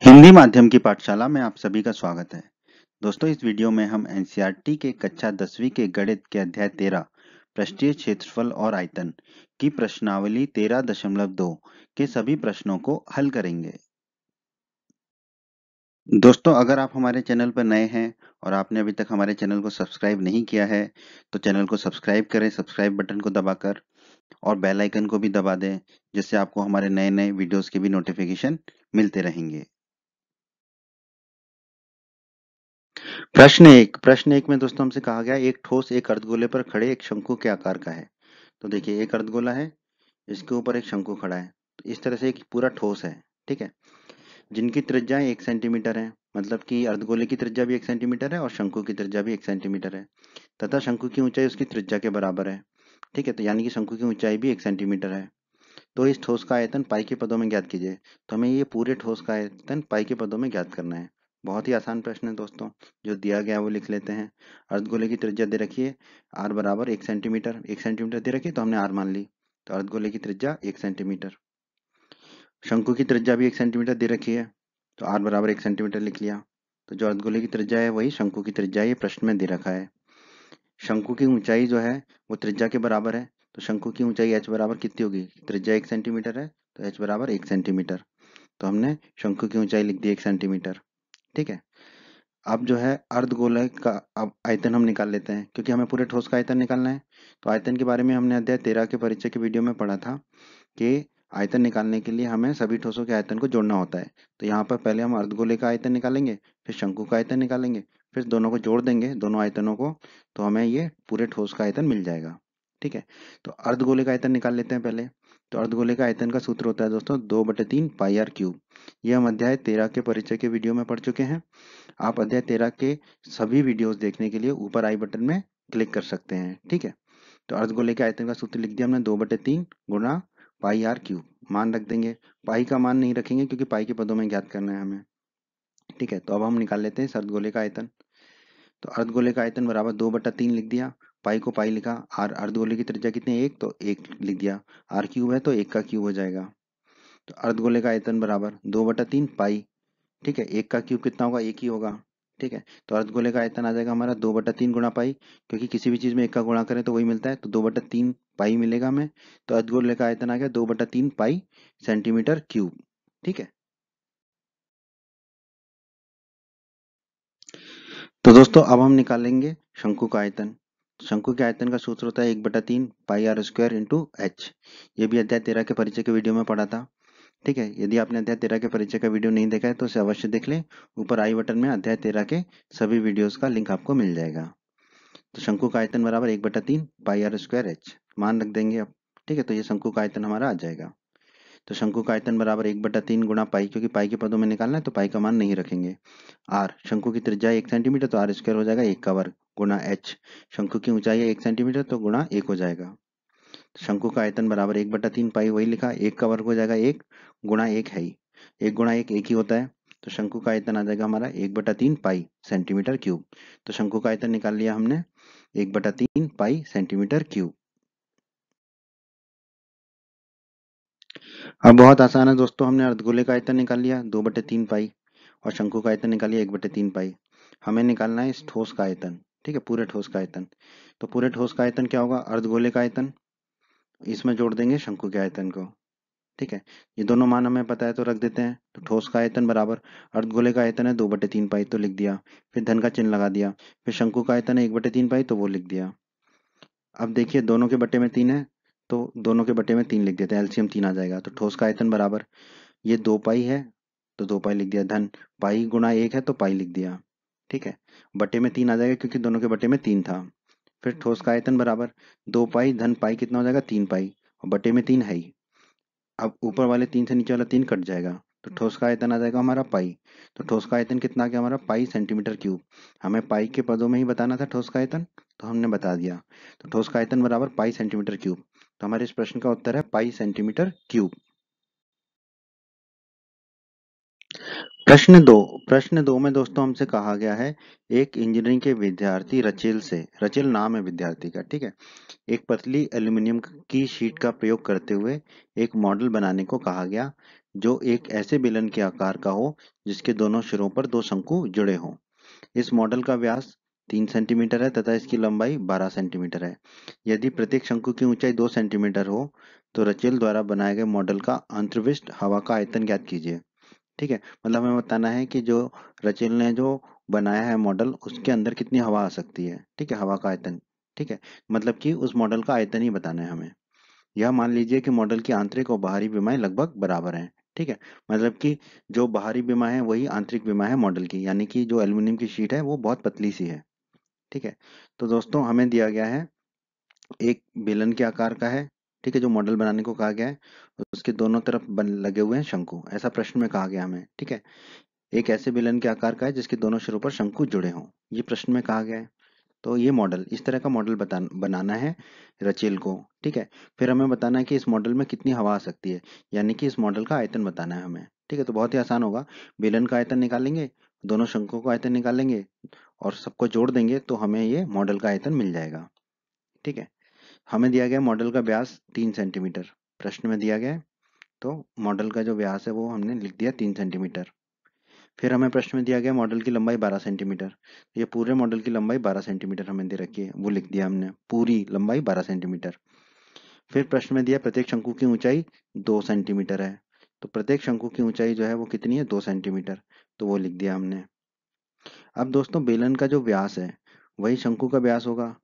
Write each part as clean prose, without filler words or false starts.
हिंदी माध्यम की पाठशाला में आप सभी का स्वागत है। दोस्तों, इस वीडियो में हम एनसीईआरटी के कक्षा 10वीं के गणित के अध्याय 13 पृष्ठीय क्षेत्रफल और आयतन की प्रश्नावली 13.2 के सभी प्रश्नों को हल करेंगे। दोस्तों, अगर आप हमारे चैनल पर नए हैं और आपने अभी तक हमारे चैनल को सब्सक्राइब नहीं किया है तो चैनल को सब्सक्राइब करें, सब्सक्राइब बटन को दबाकर, और बेल आइकन को भी दबा दें, जिससे आपको हमारे नए नए वीडियोस के भी नोटिफिकेशन मिलते रहेंगे। प्रश्न एक में दोस्तों हमसे कहा गया एक ठोस एक अर्धगोले पर खड़े एक शंकु के आकार का है। तो देखिए, एक अर्धगोला है, इसके ऊपर एक शंकु खड़ा है, तो इस तरह से एक पूरा ठोस है। ठीक है, जिनकी त्रिज्या 1 सेंटीमीटर है, मतलब कि अर्धगोले की त्रिज्या भी 1 सेंटीमीटर है और शंकु की त्रिज्या भी 1 सेंटीमीटर है, तथा शंकु की ऊंचाई उसकी त्रिज्या के बराबर है। ठीक है, तो यानी कि शंकु की ऊंचाई भी 1 सेंटीमीटर है। तो इस ठोस का आयतन पाई के पदों में ज्ञात कीजिए। तो हमें ये पूरे ठोस का आयतन पाई के पदों में ज्ञात करना है। बहुत ही आसान प्रश्न है दोस्तों, जो दिया गया है वो लिख लेते हैं। अर्धगोले की त्रिज्या दे रखी है, आर बराबर 1 सेंटीमीटर, 1 सेंटीमीटर दे रखी है तो हमने आर मान ली, तो अर्धगोले की त्रिज्या 1 सेंटीमीटर। शंकु की त्रिज्या भी 1 सेंटीमीटर दे रखी है, तो आर बराबर 1 सेंटीमीटर लिख लिया। तो जो अर्धगोले की त्रिज्या है वही शंकु की त्रिज्या ये प्रश्न में दे रखा है। शंकु की ऊंचाई जो है वो त्रिज्या के बराबर है, तो शंकु की ऊंचाई h बराबर कितनी होगी, त्रिज्या 1 सेंटीमीटर है तो h बराबर 1 सेंटीमीटर। तो हमने शंकु की ऊंचाई लिख दी 1 सेंटीमीटर। ठीक है, अब जो है अर्धगोले का अब आयतन हम निकाल लेते हैं, क्योंकि हमें पूरे ठोस का आयतन निकालना है। तो आयतन के बारे में हमने अध्याय 13 के परिचय के वीडियो में पढ़ा था कि आयतन निकालने के लिए हमें सभी ठोसों के आयतन को जोड़ना होता है। तो यहाँ पर पहले हम अर्धगोले का आयतन निकालेंगे, फिर शंकु का आयतन निकालेंगे, फिर दोनों को जोड़ देंगे, दोनों आयतनों को, तो हमें ये पूरे ठोस का आयतन मिल जाएगा। ठीक है, तो अर्धगोले का आयतन निकाल लेते हैं पहले। तो अर्धगोले का आयतन का सूत्र होता है दोस्तों 2/3 पाई आर क्यूब। ये हम अध्याय 13 के परिचय के वीडियो में पढ़ चुके हैं। आप अध्याय 13 के सभी वीडियोस देखने के लिए ऊपर आई बटन में क्लिक कर सकते हैं। ठीक है, तो अर्धगोले के आयतन का सूत्र लिख दिया हमने 2/3 गुणा पाई आर क्यूब। मान रख देंगे, पाई का मान नहीं रखेंगे क्योंकि पाई के पदों में ज्ञात करना है हमें। ठीक है, तो अब हम निकाल लेते हैं इस अर्धगोले का आयतन। तो अर्धगोले का आयतन बराबर 2/3 लिख दिया, पाई को पाई लिखा, आर अर्धगोले की त्रिज्या कितनी है 1, तो 1 लिख दिया, आर क्यूब है तो 1 का क्यूब हो जाएगा। तो अर्धगोले का आयतन बराबर 2/3 पाई। ठीक है, 1 का क्यूब कितना होगा, 1 ही होगा। ठीक है, तो अर्धगोले का आयतन आ जाएगा हमारा 2/3 गुणा पाई, क्योंकि किसी भी चीज में 1 का गुणा करें तो वही मिलता है, तो 2/3 पाई मिलेगा हमें। तो अर्धगोले का आयतन आ गया 2/3 पाई सेंटीमीटर क्यूब। ठीक है, तो दोस्तों अब हम निकालेंगे शंकु का आयतन। शंकु के आयतन का सूत्र होता है 1/3 पाई आर स्क्वायर इंटू एच। ये भी अध्याय 13 के परिचय के वीडियो में पढ़ा था। ठीक है, यदि आपने अध्याय 13 के परिचय का वीडियो नहीं देखा है तो उसे अवश्य देख लें। ऊपर आई बटन में अध्याय 13 के सभी वीडियोस का लिंक आपको मिल जाएगा। तो शंकु का आयतन बराबर 1/3 पाई आर स्क्वायर एच, मान रख देंगे अब। ठीक है, तो ये शंकु का आयतन हमारा आ जाएगा। तो शंकु का आयतन बराबर 1/3 गुणा पाई, क्योंकि पाई के पदों में निकालना है तो पाई का मान नहीं रखेंगे। आर, शंकु की त्रिज्या 1 सेंटीमीटर तो आर स्क्वायर हो जाएगा 1 का वर्ग, गुणा एच, शंकु की ऊंचाई है 1 सेंटीमीटर तो गुणा 1 हो जाएगा। तो शंकु का आयतन बराबर 1/3 पाई, वही लिखा, 1 का वर्ग हो जाएगा 1, गुणा 1 है ही, 1 गुणा 1 1 ही होता है। तो शंकु का आयतन आ जाएगा हमारा 1/3 पाई सेंटीमीटर क्यूब। तो शंकु का आयतन निकाल लिया हमने 1/3 पाई सेंटीमीटर क्यूब। अब बहुत आसान है दोस्तों, हमने अर्धगोले का आयतन निकाल लिया 2/3 पाई, और शंकु का आयतन निकाल लिया 1/3 पाई। हमें निकालना है इस ठोस का आयतन। ठीक है, पूरे ठोस का आयतन। तो पूरे ठोस का आयतन क्या होगा, अर्धगोले का आयतन, इसमें जोड़ देंगे शंकु के आयतन को। ठीक है, ये दोनों मान हमें पता है तो रख देते हैं। तो ठोस का आयतन बराबर अर्धगोले का आयतन है 2/3 पाई तो लिख दिया, फिर धन का चिन्ह लगा दिया, फिर शंकु का आयतन है 1/3 पाई तो वो लिख दिया। अब देखिए, दोनों के बटे में 3 है, तो दोनों के बटे में 3 लिख देते हैं, एलसीएम 3 आ जाएगा। तो ठोस का आयतन बराबर, ये 2 पाई है तो 2 पाई लिख दिया, धन पाई गुणा 1 है तो पाई लिख दिया। ठीक है, बटे में 3 आ जाएगा क्योंकि दोनों के बटे में 3 था। फिर ठोस का आयतन बराबर 2 पाई धन पाई कितना हो जाएगा, 3 पाई, और बटे में 3 है ही। अब ऊपर वाले 3 से नीचे वाला 3 कट जाएगा, तो ठोस का आयतन आ जाएगा हमारा पाई। तो ठोस का आयतन कितना आ गया हमारा, पाई सेंटीमीटर क्यूब। हमें पाई के पदों में ही बताना था ठोस का आयतन, तो हमने बता दिया। तो ठोस का आयतन बराबर पाई सेंटीमीटर क्यूब। तो हमारे इस प्रश्न का उत्तर है पाई सेंटीमीटर क्यूब। प्रश्न 2 में दोस्तों हमसे कहा गया है एक इंजीनियरिंग के विद्यार्थी रचेल से, रचेल नाम है विद्यार्थी का, ठीक है, एक पतली एल्यूमिनियम की शीट का प्रयोग करते हुए एक मॉडल बनाने को कहा गया जो एक ऐसे बेलन के आकार का हो जिसके दोनों सिरों पर दो शंकु जुड़े हों। इस मॉडल का व्यास 3 सेंटीमीटर है तथा इसकी लंबाई 12 सेंटीमीटर है। यदि प्रत्येक शंकु की ऊंचाई 2 सेंटीमीटर हो तो रचेल द्वारा बनाए गए मॉडल का अंतर्विष्ट हवा का आयतन ज्ञात कीजिए। ठीक है, मतलब हमें बताना है कि जो रचेल ने जो बनाया है मॉडल उसके अंदर कितनी हवा आ सकती है। ठीक है, हवा का आयतन। ठीक है, मतलब कि उस मॉडल का आयतन ही बताना है हमें। यह मान लीजिए कि मॉडल की आंतरिक और बाहरी विमाएं लगभग बराबर हैं। ठीक है, मतलब कि जो बाहरी विमा है वही आंतरिक विमा है मॉडल की, यानी कि जो एल्यूमिनियम की शीट है वो बहुत पतली सी है। ठीक है, तो दोस्तों हमें दिया गया है एक बेलन के आकार का है। ठीक है, जो मॉडल बनाने को कहा गया है उसके दोनों तरफ लगे हुए हैं शंकु, ऐसा प्रश्न में कहा गया हमें। ठीक है, एक ऐसे बेलन के आकार का है जिसके दोनों सिरों पर शंकु जुड़े हों, ये प्रश्न में कहा गया है। तो ये मॉडल, इस तरह का मॉडल बनाना है रचेल को। ठीक है, फिर हमें बताना है कि इस मॉडल में कितनी हवा आ सकती है, यानी कि इस मॉडल का आयतन बताना है हमें। ठीक है, तो बहुत ही आसान होगा। बेलन का आयतन निकालेंगे, दोनों शंकुओं का आयतन निकालेंगे और सबको जोड़ देंगे तो हमें ये मॉडल का आयतन मिल जाएगा। ठीक है, हमें दिया गया मॉडल का व्यास 3 सेंटीमीटर प्रश्न में दिया गया है, तो मॉडल का जो व्यास है वो हमने लिख दिया 3 सेंटीमीटर। फिर हमें प्रश्न में दिया गया मॉडल की लंबाई 12 सेंटीमीटर। ये पूरे मॉडल की लंबाई 12 सेंटीमीटर हमें दे रखी है, वो लिख दिया हमने, पूरी लंबाई 12 सेंटीमीटर। फिर प्रश्न में दिया प्रत्येक शंकु की ऊंचाई 2 सेंटीमीटर है, तो प्रत्येक शंकु की ऊंचाई जो है वो कितनी है, 2 सेंटीमीटर, तो वो लिख दिया हमने। अब दोस्तों बेलन का जो व्यास है वही शंकु का व्यास होगा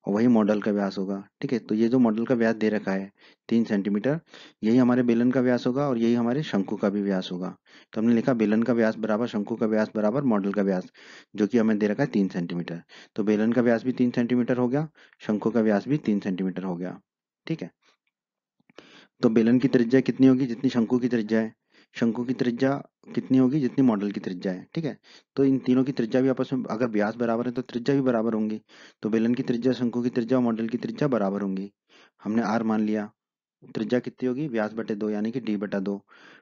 और वही मॉडल का व्यास होगा। ठीक है, तो ये जो मॉडल का व्यास दे रखा है 3 सेंटीमीटर, यही हमारे बेलन का व्यास होगा और यही हमारे शंकु का भी व्यास होगा। तो हमने लिखा बेलन का व्यास बराबर शंकु का व्यास बराबर मॉडल का व्यास, जो कि हमें दे रखा है 3 सेंटीमीटर। तो बेलन का व्यास भी 3 सेंटीमीटर हो गया, शंकु का व्यास भी 3 सेंटीमीटर हो गया। ठीक है, तो बेलन की त्रिज्या कितनी होगी, जितनी शंकु की त्रिज्या है। शंकु की त्रिज्या कितनी होगी, जितनी मॉडल की त्रिज्या है। ठीक है, तो इन तीनों की त्रिज्या भी आपस में, अगर व्यास बराबर है तो त्रिज्या भी बराबर होंगी। तो बेलन की त्रिज्या, शंकु की त्रिज्या और मॉडल की त्रिज्या बराबर होंगी। हमने आर मान लिया। त्रिज्या कितनी होगी, व्यास बटे दो, यानी कि डी बटा दो।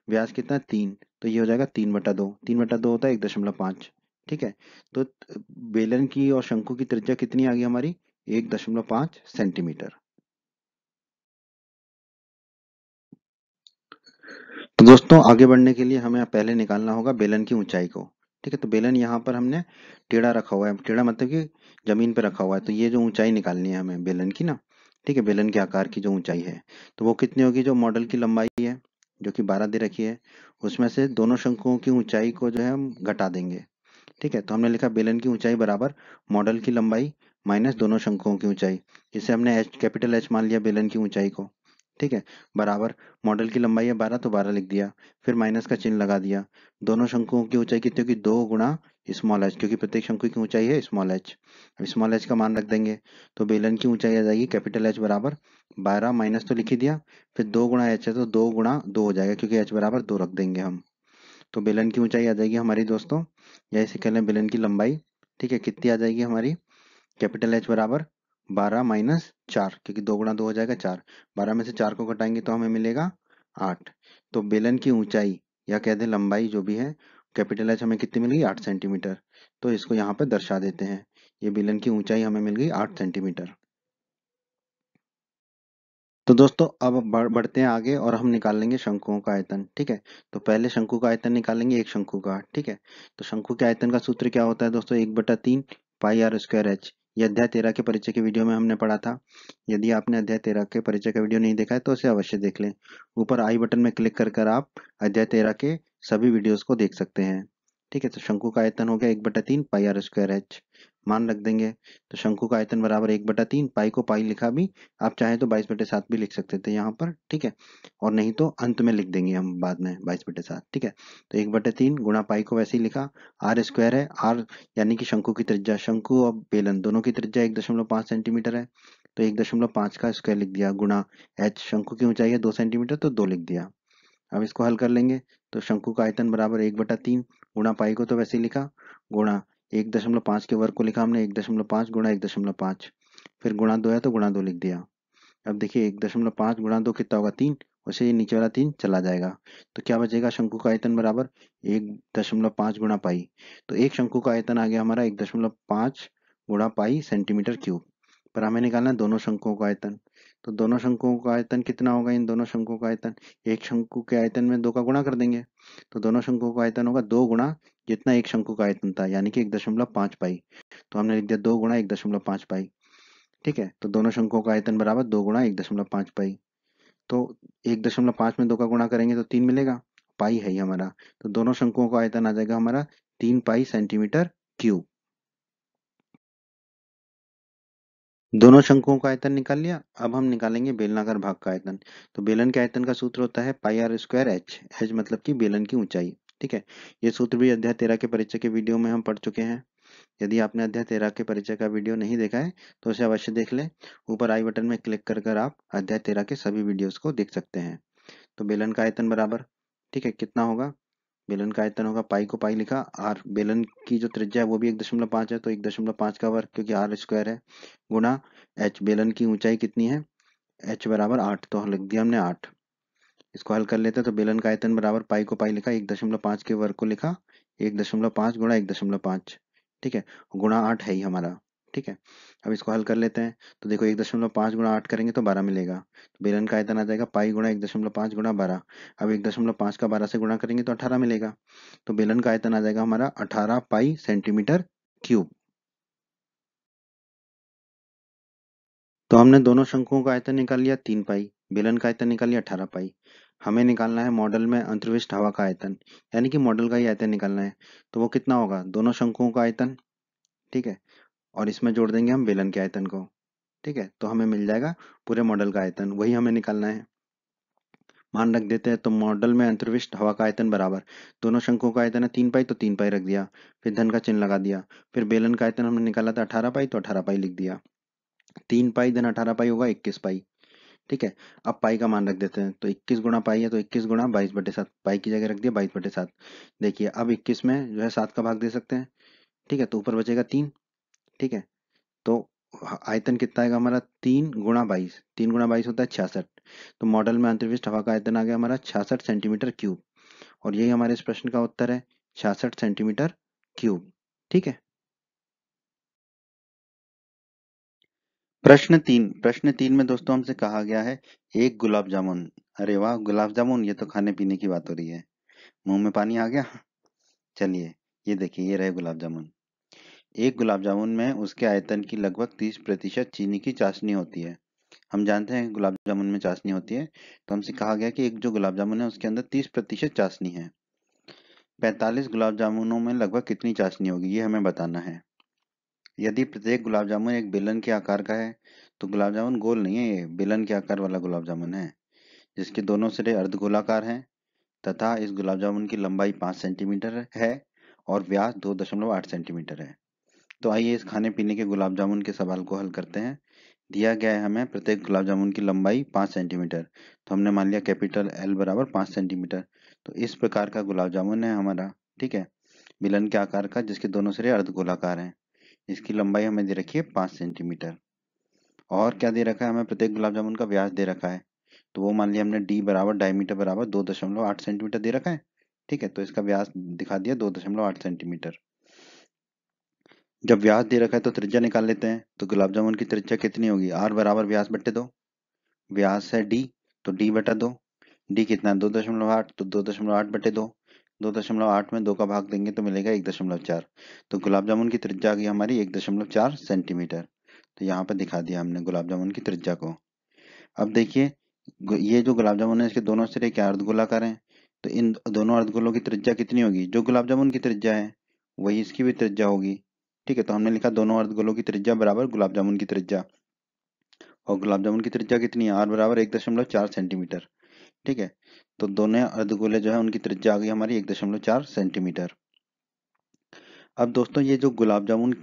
व्यास कितना है, 3, तो ये हो जाएगा 3/2। 3/2 होता है 1.5। ठीक है, तो बेलन की और शंकु की त्रिज्या कितनी आ गई हमारी, 1.5 सेंटीमीटर। तो दोस्तों आगे बढ़ने के लिए हमें पहले निकालना होगा बेलन की ऊंचाई को। ठीक है, तो बेलन यहाँ पर हमने टेढ़ा रखा हुआ है, टेढ़ा मतलब कि जमीन पे रखा हुआ है, तो ये जो ऊंचाई निकालनी है हमें बेलन की ना। ठीक है, बेलन के आकार की जो ऊंचाई है तो वो कितनी होगी, जो मॉडल की लंबाई है जो कि 12 दे रखी है, उसमें से दोनों शंकुओं की ऊंचाई को जो है हम घटा देंगे। ठीक है, तो हमने लिखा बेलन की ऊंचाई बराबर मॉडल की लंबाई माइनस दोनों शंकुओं की ऊंचाई, जिसे हमने एच, कैपिटल एच मान लिया बेलन की ऊंचाई को। ठीक है, बराबर मॉडल की लंबाई है 12, तो 12 लिख दिया, फिर माइनस का चिन्ह लगा दिया। दोनों शंकुओं की ऊंचाई कितनी होगी, 2 गुणा स्मॉल एच, क्योंकि प्रत्येक शंकु की ऊंचाई है स्मॉल एच। अब स्मॉल एच का मान रख देंगे, तो बेलन की ऊंचाई आ जाएगी कैपिटल एच बराबर 12 माइनस तो लिख ही दिया, फिर 2 गुणा एच है तो 2 गुणा 2 हो जाएगा, क्योंकि एच बराबर 2 रख देंगे हम। तो बेलन की ऊंचाई आ जाएगी हमारी दोस्तों, या इसे कह लें बेलन की लंबाई। ठीक है, कितनी आ जाएगी हमारी, कैपिटल एच बराबर 12 माइनस 4, क्योंकि 2 गुणा 2 हो जाएगा 4, 12 में से 4 को घटाएंगे तो हमें मिलेगा 8। तो बेलन की ऊंचाई या कह दें लंबाई जो भी है, कैपिटल एच हमें कितनी मिल गई, 8 सेंटीमीटर। तो इसको यहाँ पे दर्शा देते हैं, ये बेलन की ऊंचाई हमें मिल गई 8 सेंटीमीटर। तो दोस्तों अब बढ़ते हैं आगे और हम निकाल लेंगे शंकुओं का आयतन। ठीक है, तो पहले शंकु का आयतन निकालेंगे, एक शंकु का। ठीक है, तो शंकु के आयतन का सूत्र क्या होता है दोस्तों, 1/3 पाई आर स्क्वायर एच। ये अध्याय 13 के परिचय के वीडियो में हमने पढ़ा था। यदि आपने अध्याय 13 के परिचय का वीडियो नहीं देखा है तो उसे अवश्य देख लें। ऊपर आई बटन में क्लिक कर कर आप अध्याय 13 के सभी वीडियोस को देख सकते हैं। ठीक है, तो शंकु का आयतन हो गया 1/3 पाई आर स्क्वायर एच, मान रख देंगे। तो शंकु का आयतन बराबर 1/3, पाई को पाई लिखा भी, आप चाहे तो 22/7 भी लिख सकते थे यहाँ पर। ठीक है, और नहीं तो अंत में लिख देंगे हम बाद में 22/7। ठीक है, तो 1/3 गुणा पाई को वैसे ही लिखा, आर स्क्वायर है, आर यानी कि शंकु की त्रिज्या, शंकु और बेलन दोनों की त्रिज्या 1.5 सेंटीमीटर है, तो 1.5 का स्क्वायर लिख दिया, गुणा एच, शंकु की ऊंचाई है 2 सेंटीमीटर तो 2 लिख दिया। अब इसको हल कर लेंगे, तो शंकु का आयतन बराबर 1/3 गुणा पाई को तो वैसे ही लिखा, गुणा 1.5 के वर्ग को लिखा हमने 1.5 गुणा 1.5, फिर गुणा 2 है तो गुणा 2 लिख दिया। अब देखिए 1.5 गुणा 2 कितना होगा, 3, उसे ये नीचे वाला 3 चला जाएगा, तो क्या बचेगा, शंकु का आयतन बराबर 1.5 गुणा पाई। तो एक शंकु का आयतन आ गया हमारा 1.5 गुणा पाई सेंटीमीटर क्यूब। पर हमें निकालना है दोनों शंकुओं का आयतन, तो दोनों शंकुओं का आयतन कितना होगा? इन दोनों शंकुओं का आयतन, एक शंकु के आयतन में 2 का गुणा कर देंगे, तो दोनों शंकुओं का आयतन होगा 2 गुणा जितना एक शंकु का आयतन था, यानी कि 1.5 पाई। तो हमने लिख दिया 2 गुणा 1.5 पाई। ठीक है, तो दोनों शंकुओं का आयतन बराबर 2 गुणा 1.5 पाई। तो 1.5 में 2 का गुणा करेंगे तो 3 मिलेगा, पाई है ही हमारा। तो दोनों शंकुओं का आयतन आ जाएगा हमारा 3 पाई सेंटीमीटर क्यूब। दोनों शंकुओं का आयतन निकाल लिया। अब हम निकालेंगे बेलनाकार भाग का आयतन। तो बेलन के आयतन का सूत्र होता है पाई आर स्क्वायर एच, एच मतलब कि बेलन की ऊंचाई। ठीक है, ये सूत्र भी अध्याय 13 के परिचय के वीडियो में हम पढ़ चुके हैं। यदि आपने अध्याय 13 के परिचय का वीडियो नहीं देखा है तो उसे अवश्य देख लें। ऊपर आई बटन में क्लिक कर आप अध्याय 13 के सभी वीडियोस को देख सकते हैं। तो बेलन का आयतन बराबर, ठीक है, कितना होगा? बेलन का आयतन होगा, पाई को पाई लिखा, आर बेलन की जो त्रिज्या है वो भी 1.5 है, तो 1.5 का वर्ग, क्योंकि आर स्क्वायर है, गुणा एच, बेलन की ऊंचाई कितनी है? एच बराबर 8, तो लिख दिया हमने 8। इसको हल कर लेते हैं। तो बेलन का आयतन बराबर, पाई को पाई लिखा, 1.5 के वर्ग को लिखा, 1.5 गुणा 1.5, ठीक है, गुणा 8 है ही हमारा। ठीक है, अब इसको हल कर लेते हैं। तो देखो 1.5 गुणा 8 करेंगे तो 12 मिलेगा। तो बेलन का आयतन आ जाएगा पाई गुणा 1.5 गुणा 12। अब 1.5 का 12 से गुणा करेंगे तो 18 मिलेगा। तो बेलन का आयतन आ जाएगा हमारा 18 पाई सेंटीमीटर क्यूब। तो हमने दोनों शंकुओं का आयतन निकाल लिया 3 पाई, बेलन का आयतन निकाल लिया 18 पाई। हमें निकालना है मॉडल में अंतर्विष्ट हवा का आयतन, यानी कि मॉडल का ही आयतन निकालना है। तो वो कितना होगा? दोनों शंकुओं का आयतन, ठीक है, और इसमें जोड़ देंगे हम बेलन के आयतन को। ठीक है, तो हमें मिल जाएगा पूरे मॉडल का आयतन, वही हमें निकालना है। मान रख देते हैं। तो मॉडल में अंतर्विष्ट हवा का आयतन बराबर, दोनों शंकुओं का आयतन है 3 पाई, तो 3 पाई रख दिया, फिर धन का चिन्ह लगा दिया। फिर बेलन का आयतन हमने निकाला था 18 पाई, तो 18 पाई लिख दिया। 3 पाई धन 18 पाई होगा 21 पाई। ठीक है, अब पाई का मान रख देते हैं। तो 21 गुणा पाई है, तो 21 गुणा 22/7, पाई की जगह रख दिया 22/7। देखिए अब 21 में जो है 7 का भाग दे सकते हैं। ठीक है, तो ऊपर बचेगा 3। ठीक है, तो आयतन कितना आएगा हमारा? 3 गुणा 22, 3 गुणा 22 होता है 66। तो मॉडल में अंतर्विष्ट हवा का आयतन आ गया हमारा 66 सेंटीमीटर क्यूब। और यही हमारे इस प्रश्न का उत्तर है, 66 सेंटीमीटर क्यूब। ठीक है, प्रश्न 3 में दोस्तों हमसे कहा गया है एक गुलाब जामुन। अरे वाह, गुलाब जामुन, ये तो खाने पीने की बात हो रही है, मुंह में पानी आ गया। चलिए, ये देखिए, ये रहे गुलाब जामुन। एक गुलाब जामुन में उसके आयतन की लगभग 30% चीनी की चाशनी होती है। हम जानते हैं गुलाब जामुन में चाशनी होती है। तो हमसे कहा गया कि एक जो गुलाब जामुन है उसके अंदर 30% चाशनी है। 45 गुलाब जामुनों में लगभग कितनी चाशनी होगी, ये हमें बताना है। यदि प्रत्येक गुलाब जामुन एक बेलन के आकार का है, तो गुलाब जामुन गोल नहीं है, ये बेलन के आकार वाला गुलाब जामुन है, जिसके दोनों सिरे अर्धगोलाकार हैं, तथा इस गुलाब जामुन की लंबाई 5 सेंटीमीटर है और व्यास 2.8 सेंटीमीटर है। तो आइए इस खाने पीने के गुलाब जामुन के सवाल को हल करते हैं। दिया गया है हमें प्रत्येक गुलाब जामुन की लंबाई 5 सेंटीमीटर। तो हमने मान लिया कैपिटल एल बराबर 5 सेंटीमीटर। तो इस प्रकार का गुलाब जामुन है हमारा। ठीक है, मिलन के आकार का, जिसके दोनों सिरे अर्धगोलाकार हैं। इसकी लंबाई हमें दे रखी है 5 सेंटीमीटर। और क्या दे रखा है हमें? प्रत्येक गुलाब जामुन का व्यास दे रखा है। तो वो मान लिया हमने डी बराबर डायमीटर बराबर 2.8 सेंटीमीटर दे रखा है। ठीक है, तो इसका व्यास दिखा दिया 2.8 सेंटीमीटर। जब व्यास दे रखा है तो त्रिज्या निकाल लेते हैं। तो गुलाब जामुन की त्रिज्या कितनी होगी? आर बराबर व्यास बट्टे 2। व्यास है डी, तो डी बटा 2। डी कितना है? 2.8, तो 2.8/2। 2.8 में 2 का भाग देंगे तो मिलेगा 1.4। तो गुलाब जामुन की त्रिज्या आ गई हमारी 1.4 सेंटीमीटर। तो यहाँ पे दिखा दिया हमने गुलाब जामुन की त्रिज्या को। अब देखिए, ये जो गुलाब जामुन है इसके दोनों सिरे क्या अर्धगोलाकार हैं। तो इन दोनों अर्धगोलों की त्रिज्या कितनी होगी? जो गुलाब जामुन की त्रिज्या है वही इसकी भी त्रिज्या होगी। ठीक है, तो हमने लिखा दोनों अर्धगोलों की त्रिज्या बराबर गुलाब जामुन की त्रिज्या। और गुलाब जामुन की त्रिज्या कितनी है? आर बराबर 1.4 सेंटीमीटर। ठीक है, तो दोनों अर्धगोले जो है उनकी त्रिज्या आ गई हमारी 1.4 सेंटीमीटर। अब दोस्तों ये जो गुलाब जामुन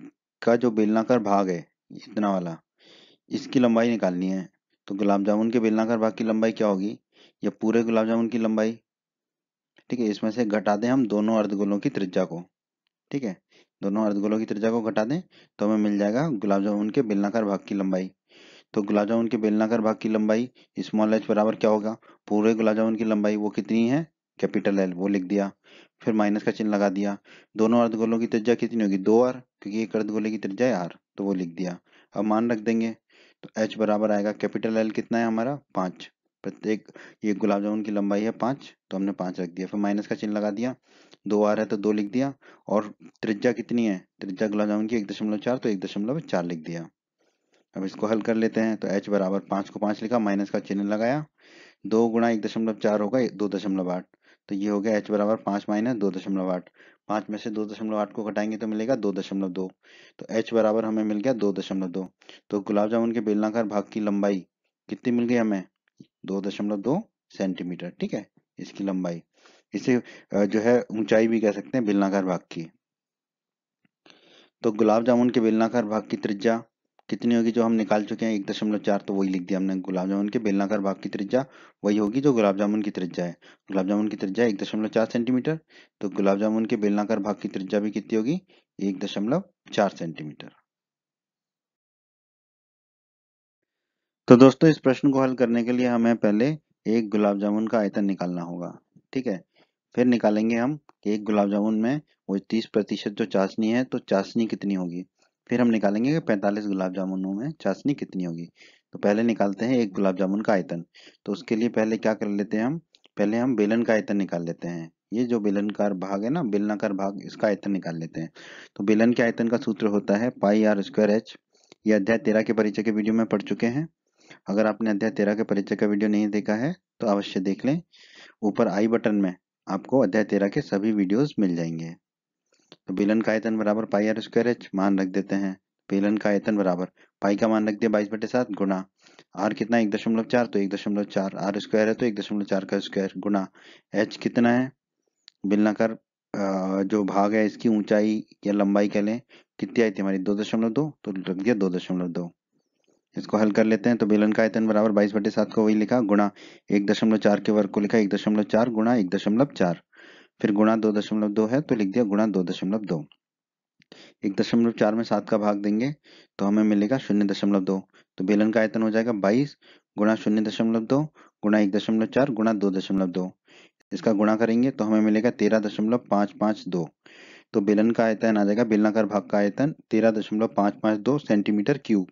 का जो बेलनाकार भाग है, इतना वाला, इसकी लंबाई निकालनी है। तो गुलाब जामुन के बेलनाकार भाग की लंबाई क्या होगी? या पूरे गुलाब जामुन की लंबाई। ठीक है, इसमें से घटा दें हम दोनों अर्धगोलों की त्रिज्या को। ठीक है, दोनों अर्धगोलों की त्रिज्या को घटा दें तो हमें मिल जाएगा गुलाब जामुन के बेलनाकार भाग की लंबाई। तो गुलाब जामुन के बेलनाकार भाग की लंबाई स्मॉल एच बराबर क्या होगा? पूरे गुलाब जामुन की लंबाई वो कितनी है? कैपिटल एल, वो लिख दिया। फिर माइनस का चिन्ह लगा दिया। दोनों अर्धगोलों की त्रिज्या कितनी होगी? 2 आर, क्योंकि एक अर्धगोले की त्रिज्या है आर, तो वो लिख दिया। अब मान रख देंगे। तो h बराबर आएगा कैपिटल L कितना है हमारा 5। प्रत्येक ये गुलाब जामुन की लंबाई है 5, तो हमने 5 रख दिया। फिर माइनस का चिन्ह लगा दिया, 2 आ रहा है तो 2 लिख दिया। और त्रिज्या कितनी है, त्रिज्या गुलाब जामुन की 1.4, तो 1.4 लिख दिया। अब इसको हल कर लेते हैं। तो h बराबर 5 को 5 लिखा, माइनस का चिन्ह लगाया, 2 गुणा 1.4 होगा 2.8, तो ये हो गया h बराबर 5 माइनस 2.8। 5 में से 2.8 को घटाएंगे तो मिलेगा 2.2। तो h बराबर हमें मिल गया 2.2। तो गुलाब जामुन के बेलनाकार भाग की लंबाई कितनी मिल गई हमें, 2.2 सेंटीमीटर। ठीक है, इसकी लंबाई, इसे जो है ऊंचाई भी कह सकते हैं बेलनाकार भाग की। तो गुलाब जामुन के बेलनाकार भाग की त्रिज्या कितनी होगी जो हम निकाल चुके हैं 1.4, तो वही लिख दिया हमने। गुलाब जामुन के बेलनाकार भाग की त्रिज्या वही होगी जो गुलाब जामुन की त्रिज्या है। गुलाब जामुन की त्रिज्या 1.4 सेंटीमीटर, तो गुलाब जामुन के बेलनाकार भाग की त्रिज्या भी कितनी होगी, 1.4 सेंटीमीटर। तो दोस्तों इस प्रश्न को हल करने के लिए हमें पहले एक गुलाब जामुन का आयतन निकालना होगा। ठीक है, फिर निकालेंगे हम कि एक गुलाब जामुन में वो 30% जो चाशनी है, तो चाशनी कितनी होगी। फिर हम निकालेंगे कि 45 गुलाब जामुनों में चाशनी कितनी होगी। तो पहले निकालते हैं एक गुलाब जामुन का आयतन। तो उसके लिए पहले क्या कर लेते हैं हम, पहले हम बेलन का आयतन निकाल लेते हैं। ये जो बेलनकार भाग है ना, बेलनाकार भाग, इसका आयतन निकाल लेते हैं। तो बेलन के आयतन का सूत्र होता है पाई आर स्क्वायर एच। ये अध्याय 13 के परिचय के वीडियो में पढ़ चुके हैं। अगर आपने अध्याय 13 के परिचय का वीडियो नहीं देखा है तो अवश्य देख लें। ऊपर आई बटन में आपको अध्याय 13 के सभी वीडियोस मिल जाएंगे। तो बेलन का आयतन बराबर पाई आर स्क्वायर एच, मान रख देते हैं। बेलन का आयतन बराबर पाई का मान रख दिया 22/7 गुणा आर कितना 1.4, तो 1.4, आर स्क्वायर है तो 1.4 का स्क्वायर गुणा एच कितना है, बेलनाकार जो भाग है इसकी ऊंचाई या लंबाई कह लें, कितनी आई थी हमारी 2.2, तो रख दिया 2.2। इसको हल कर लेते हैं। तो बेलन का आयतन बराबर 22/7 को वही लिखा, गुणा 1.4 के वर्ग को लिखा 1.4 गुणा 1.4, फिर गुणा 2.2 है तो लिख दिया गुणा 2.2। 1.4 में 7 का भाग देंगे तो हमें मिलेगा 0.2। तो बेलन का आयतन हो जाएगा 22 गुणा 0.2 गुणा 1.4 गुणा 2.2। इसका गुणा करेंगे तो हमें मिलेगा 13.552। तो बेलन का आयतन आ जाएगा, बेलनाकार भाग का आयतन 13.552 सेंटीमीटर क्यूब।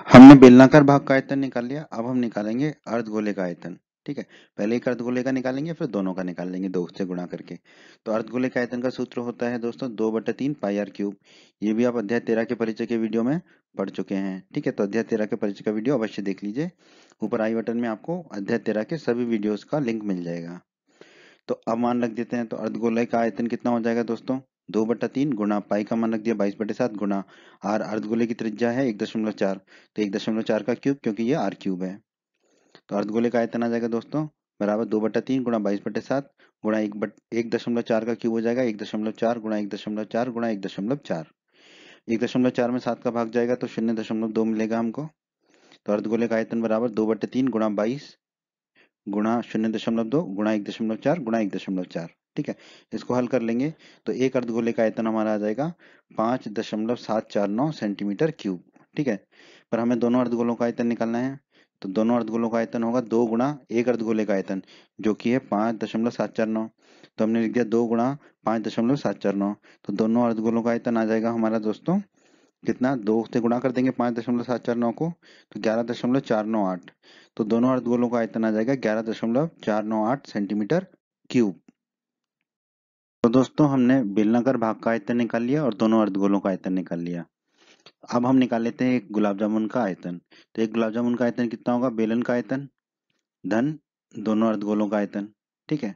हमने बेलनाकार भाग का आयतन निकाल लिया। अब हम निकालेंगे अर्धगोले का आयतन। ठीक है, पहले एक अर्धगोले का निकालेंगे फिर दोनों का निकाल लेंगे 2 से गुणा करके। तो अर्धगोले का आयतन का सूत्र होता है दोस्तों 2/3 पाई आर क्यूब। ये भी आप अध्याय 13 के परिचय के वीडियो में पढ़ चुके हैं। ठीक है, तो अध्याय 13 के परिचय का वीडियो अवश्य देख लीजिए। ऊपर आई बटन में आपको अध्याय 13 के सभी वीडियोस का लिंक मिल जाएगा। तो अब मान रख देते हैं। तो अर्धगोले का आयतन कितना हो जाएगा दोस्तों, 2/3 गुणा पाई का मान रख दिया 22/7 गुणा आर, अर्धगोले की त्रिज्या है 1.4, तो 1.4 का क्यूब क्योंकि ये आर क्यूब है। तो अर्धगोले का आयतन आ जाएगा दोस्तों बराबर 2/3 गुणा 22/7 गुणा 1.4 का क्यूब हो जाएगा 1.4 गुणा 1.4 गुणा 1.4। 1.4 में 7 का भाग जाएगा तो 0.2 मिलेगा हमको। तो अर्धगोले का आयतन बराबर 2/3 गुणा 22 गुणा 0.2 गुणा 1.4 गुणा 1.4। ठीक है, इसको हल कर लेंगे तो एक अर्धगोले का आयतन हमारा आ जाएगा 5.749 सेंटीमीटर क्यूब। ठीक है, पर हमें दोनों अर्धगोलों का आयतन निकालना है। तो दोनों अर्धगोलों का आयतन होगा 2 गुणा एक अर्धगोले का आयतन जो कि है 5.749। तो हमने लिख दिया 2 गुणा 5.749। तो दोनों अर्धगोलों का आयतन आ जाएगा हमारा दोस्तों कितना, 2 से गुणा कर देंगे 5.749 को तो 11.498। तो दोनों अर्धगोलों का आयतन आ जाएगा 11.498 सेंटीमीटर क्यूब। तो दोस्तों हमने बेलनाकार भाग का आयतन निकाल लिया और दोनों अर्धगोलों का आयतन निकाल लिया। अब हम निकाल लेते हैं एक गुलाब जामुन का आयतन। तो एक गुलाब जामुन का आयतन कितना होगा, बेलन का आयतन धन दोनों अर्धगोलों का आयतन। ठीक है,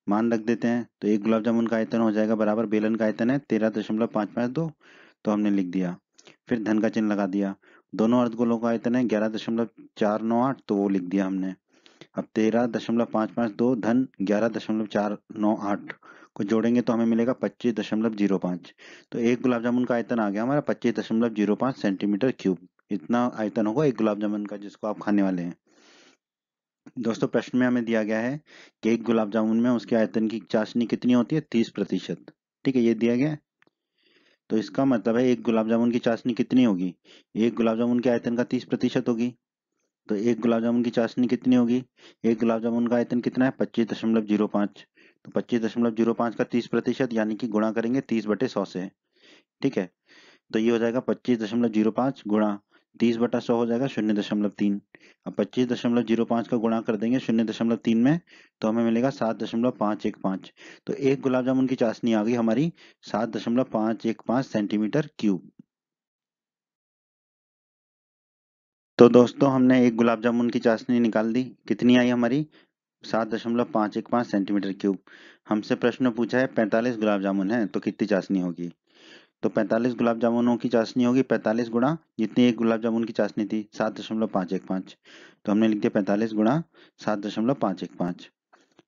मान रख देते हैं। तो एक गुलाब जामुन का आयतन हो जाएगा बराबर बेलन का आयतन है 13.552, तो हमने लिख दिया। फिर धन का चिन्ह लगा दिया। दोनों अर्धगोलों का आयतन है 11.498, तो वो लिख दिया हमने। अब 13.552 धन 11.498 को जोड़ेंगे तो हमें मिलेगा 25.05। तो एक गुलाब जामुन का आयतन आ गया हमारा 25.05 सेंटीमीटर क्यूब। इतना आयतन होगा एक गुलाब जामुन का जिसको आप खाने वाले हैं। दोस्तों प्रश्न में हमें दिया गया है कि एक गुलाब जामुन में उसके आयतन की चाशनी कितनी होती है, 30%। ठीक है, ये दिया गया है। तो इसका मतलब है एक गुलाब जामुन की चाशनी कितनी होगी, एक गुलाब जामुन के आयतन का 30% होगी। तो एक गुलाब जामुन की चाशनी कितनी होगी, एक गुलाब जामुन का आयतन कितना है 25.05। तो 25.05 का 30% यानी कि गुणा करेंगे 30/100 से। ठीक है। तो ये हो जाएगा 25.05 गुणा 30/100 हो जाएगा 0.3। अब 25.05 का गुणा कर देंगे 0.3 में, तो हमें मिलेगा 7.515। तो एक गुलाब जामुन की चाशनी आ गई हमारी 7.515 सेंटीमीटर क्यूब। तो दोस्तों हमने एक गुलाब जामुन की चाशनी निकाल दी, कितनी आई हमारी 7.515 सेंटीमीटर क्यूब। हमसे प्रश्न पूछा है 45 गुलाब जामुन है तो कितनी चाशनी होगी। तो 45 गुलाब जामुनों की चाशनी होगी 45 गुणा जितनी एक गुलाब जामुन की चाशनी थी 7.515। तो हमने लिख दिया 45 गुणा 7.515।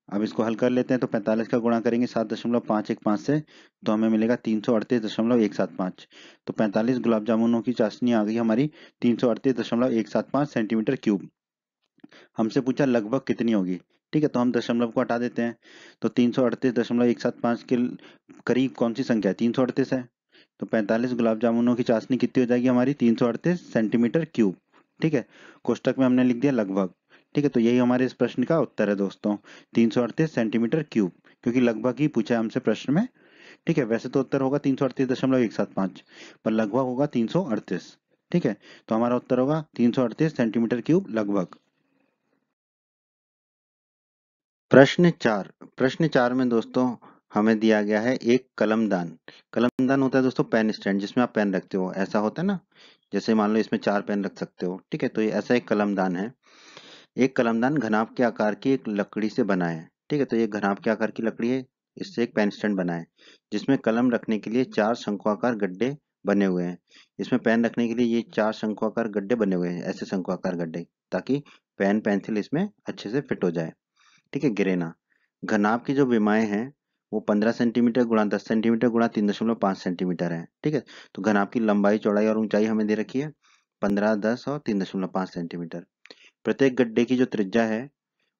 अब इसको हल कर लेते हैं, तो 45 का गुणा करेंगे 7.515 से, तो हमें मिलेगा 338.175। तो 45 गुलाब जामुनों की चाशनी आ गई हमारी 338.175 सेंटीमीटर क्यूब। हमसे पूछा लगभग कितनी होगी। ठीक है, तो हम दशमलव को हटा देते हैं। तो 338.175 के करीब कौन सी संख्या है, 338 है। तो 45 गुलाब जामुनों की चाशनी कितनी हो जाएगी हमारी 338 सेंटीमीटर क्यूब। ठीक है, कोष्टक में हमने लिख दिया लगभग। ठीक है, तो यही हमारे इस प्रश्न का उत्तर है दोस्तों, 338 सेंटीमीटर क्यूब, क्योंकि लगभग ही पूछा है हमसे प्रश्न में। ठीक है, वैसे तो उत्तर होगा 338.175, पर लगभग होगा 338। ठीक है, तो हमारा उत्तर होगा 338 सेंटीमीटर क्यूब लगभग। प्रश्न 4 में दोस्तों हमें दिया गया है एक कलमदान। कलमदान होता है दोस्तों पेन स्टैंड, जिसमें आप पेन रखते हो, ऐसा होता है ना। जैसे मान लो इसमें 4 पेन रख सकते हो। ठीक है, तो ये ऐसा एक कलमदान है। एक कलमदान घनाभ के आकार की एक लकड़ी से बना है। ठीक है, तो ये घनाभ के आकार की लकड़ी है, इससे एक पेन स्टैंड बना है, जिसमें कलम रखने के लिए 4 शंकुआकार गड्ढे बने हुए हैं। इसमें पेन रखने के लिए ये 4 शंकुआकार गड्ढे बने हुए हैं, ऐसे शंकुआकार गड्ढे, ताकि पेन पेंसिल इसमें अच्छे से फिट हो जाए। ठीक है, गिरे ना। घनाभ की जो विमाएं हैं वो 15 सेंटीमीटर गुणा 10 सेंटीमीटर गुणा 3.5 सेंटीमीटर है। ठीक है, तो घनाभ की लंबाई चौड़ाई और ऊंचाई हमें दे रखी है 15, 10 और 3.5 सेंटीमीटर। प्रत्येक गड्ढे की जो त्रिज्या है